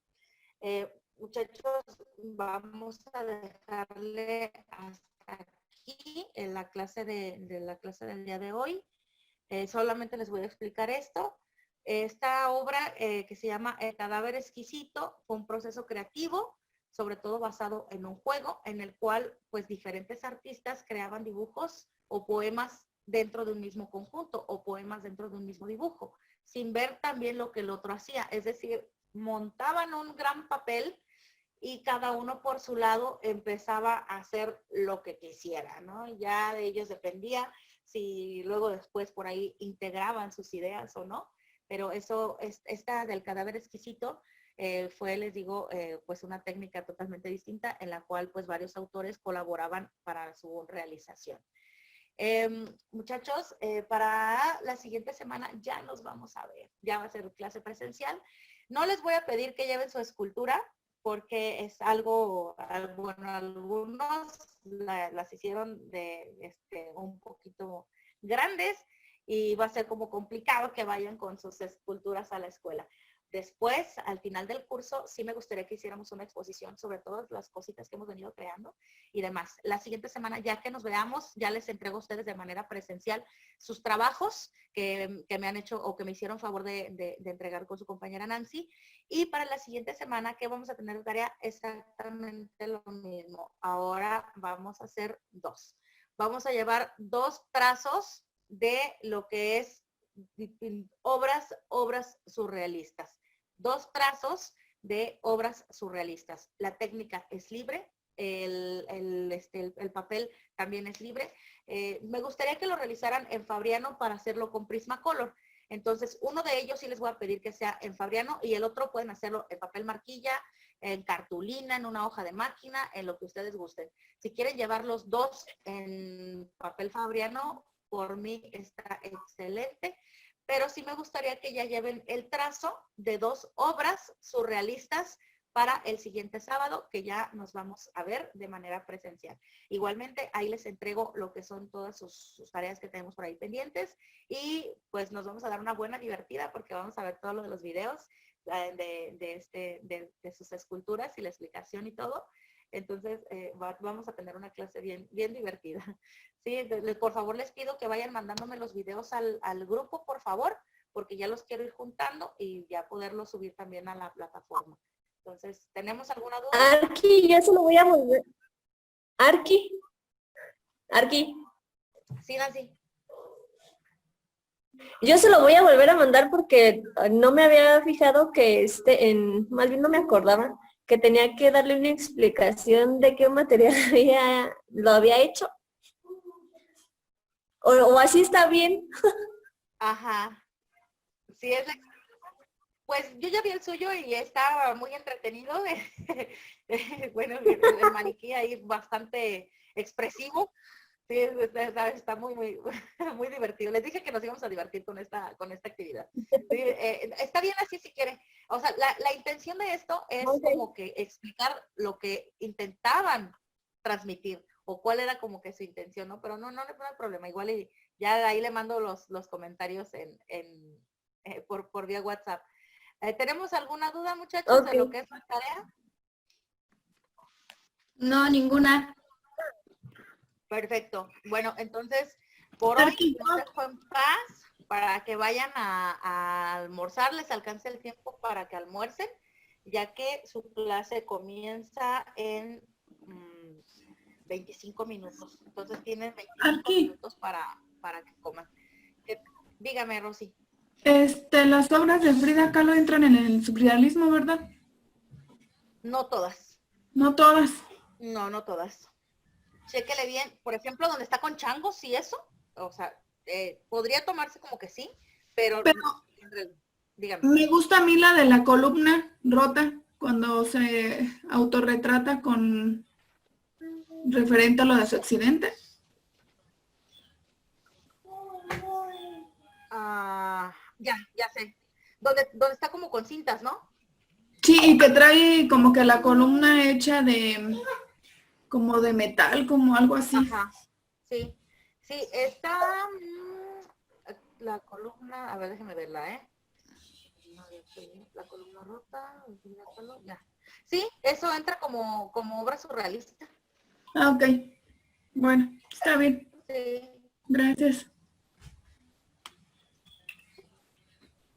Muchachos, vamos a dejarle hasta aquí en la clase del día de hoy. Solamente les voy a explicar esto. Esta obra que se llama El cadáver exquisito fue un proceso creativo, sobre todo basado en un juego en el cual pues diferentes artistas creaban dibujos o poemas dentro de un mismo conjunto o poemas dentro de un mismo dibujo, sin ver también lo que el otro hacía. Es decir, montaban un gran papel y cada uno por su lado empezaba a hacer lo que quisiera, ¿no? Ya de ellos dependía si luego después por ahí integraban sus ideas o no, pero eso, esta del cadáver exquisito fue, les digo, pues una técnica totalmente distinta en la cual pues varios autores colaboraban para su realización. Muchachos, para la siguiente semana ya nos vamos a ver, ya va a ser clase presencial. No les voy a pedir que lleven su escultura porque es algo, bueno, algunos las hicieron de un poquito grandes y va a ser como complicado que vayan con sus esculturas a la escuela. Después, al final del curso, sí me gustaría que hiciéramos una exposición sobre todas las cositas que hemos venido creando y demás. La siguiente semana, ya que nos veamos, ya les entrego a ustedes de manera presencial sus trabajos que me han hecho o que me hicieron favor de entregar con su compañera Nancy. Y para la siguiente semana, ¿qué vamos a tener de tarea? Exactamente lo mismo. Ahora vamos a hacer dos. Vamos a llevar 2 trazos de lo que es obras surrealistas. 2 trazos de obras surrealistas. La técnica es libre, el papel también es libre. Me gustaría que lo realizaran en Fabriano para hacerlo con Prismacolor. Entonces, uno de ellos sí les voy a pedir que sea en Fabriano y el otro pueden hacerlo en papel marquilla, en cartulina, en una hoja de máquina, en lo que ustedes gusten. Si quieren llevar los 2 en papel Fabriano, por mí está excelente. Pero sí me gustaría que ya lleven el trazo de 2 obras surrealistas para el siguiente sábado, que ya nos vamos a ver de manera presencial. Igualmente, ahí les entrego lo que son todas sus tareas que tenemos por ahí pendientes y pues nos vamos a dar una buena divertida porque vamos a ver todo lo de los videos de sus esculturas y la explicación y todo. Entonces, vamos a tener una clase bien divertida. Sí, por favor les pido que vayan mandándome los videos al grupo, por favor, porque ya los quiero ir juntando y ya poderlos subir también a la plataforma. Entonces, ¿tenemos alguna duda? Arqui, yo se lo voy a volver. Arqui. Sí, Nancy. Yo se lo voy a volver a mandar porque no me había fijado que más bien no me acordaba que tenía que darle una explicación de qué material lo había hecho. O así está bien. Ajá. Sí, pues yo ya vi el suyo y está muy entretenido. Bueno, el maniquí ahí bastante expresivo. Sí, está muy divertido. Les dije que nos íbamos a divertir con esta actividad. Sí, está bien así si quieren. O sea, la intención de esto es como que explicar lo que intentaban transmitir o cuál era como que su intención, ¿no? Pero no hay problema, igual y ya ahí le mando los comentarios por vía WhatsApp. ¿Tenemos alguna duda, muchachos, de lo que es la tarea? No, ninguna. Perfecto. Bueno, entonces, por hoy los dejo en paz para que vayan a almorzar, les alcance el tiempo para que almuercen, ya que su clase comienza en 25 minutos. Entonces tienen 25 minutos para que coman. Dígame, Rosy. Las obras de Frida Kahlo entran en el surrealismo, ¿verdad? No todas. No todas. No todas. Chéquele bien, por ejemplo, donde está con changos y eso, o sea, podría tomarse como que sí, pero dígame. Me gusta a mí la de la columna rota, cuando se autorretrata con referente a lo de su accidente. Ya sé. Donde está como con cintas, ¿no? Sí, y que trae como que la columna hecha de como de metal, como algo así. Ajá, sí. Sí, está la columna, a ver, déjeme verla, la columna rota, ya. Sí, eso entra como obra surrealista. Ah, ok. Bueno, está bien. Sí. Gracias.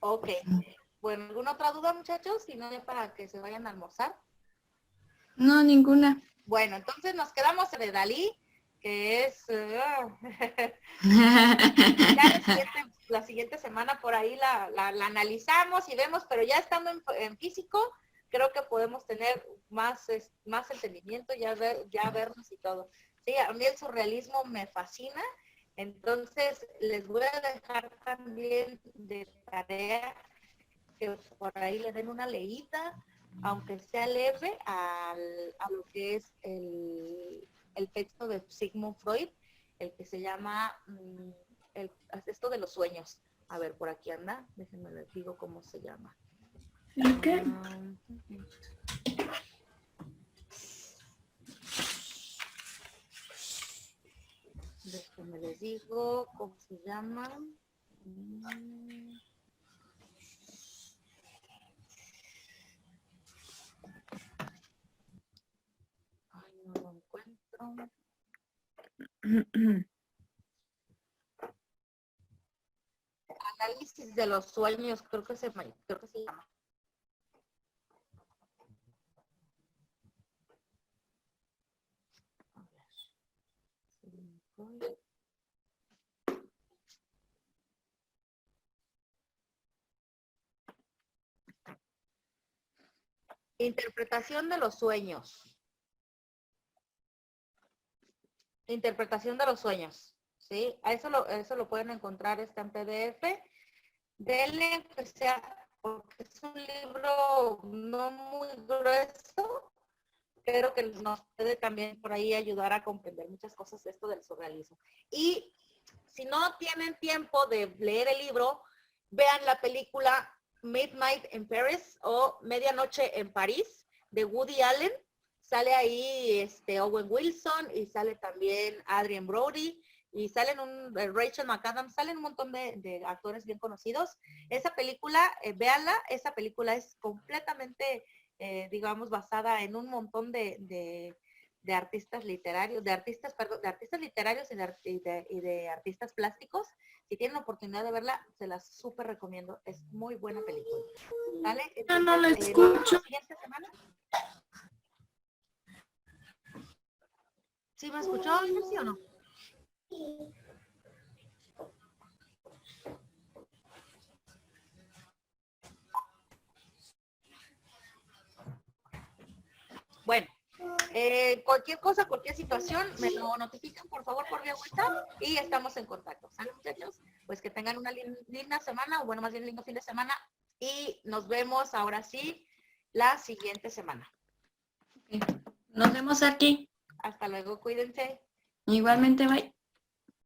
Ok. Bueno, ¿alguna otra duda, muchachos? Si no, ya para que se vayan a almorzar. No, ninguna. Bueno, entonces nos quedamos en el Dalí, que es... la siguiente semana por ahí la analizamos y vemos, pero ya estando en físico, creo que podemos tener más entendimiento, ya vernos y todo. Sí, a mí el surrealismo me fascina, entonces les voy a dejar también de tarea que por ahí le den una leída, aunque sea leve, a lo que es el texto de Sigmund Freud, el que se llama esto de los sueños. A ver, por aquí anda, déjenme les digo cómo se llama. ¿El qué? Déjenme les digo cómo se llama. Ay, no lo encuentro. Análisis de los sueños, creo que se llama. Interpretación de los sueños. Interpretación de los sueños. ¿Sí? Eso lo pueden encontrar en PDF. Denle que sea, porque es un libro no muy grueso, pero que nos puede también por ahí ayudar a comprender muchas cosas de esto del surrealismo. Y si no tienen tiempo de leer el libro, vean la película Midnight in Paris o Medianoche en París de Woody Allen. Sale ahí Owen Wilson y sale también Adrien Brody y salen Rachel McAdams, salen un montón de actores bien conocidos. Esa película, véanla, esa película es completamente, digamos, basada en un montón de artistas literarios, de artistas literarios y de artistas plásticos. Si tienen la oportunidad de verla, se las súper recomiendo. Es muy buena película. ¿Vale? Entonces, no la escucho. ¿La siguiente semana? ¿Sí me escuchó, sí o no? Bueno, cualquier cosa, cualquier situación, me lo notifican por favor por vía WhatsApp y estamos en contacto. ¿Sale, muchachos? Pues que tengan una linda semana, o bueno, más bien lindo fin de semana, y nos vemos ahora sí la siguiente semana. Nos vemos aquí. Hasta luego, cuídense. Igualmente, bye.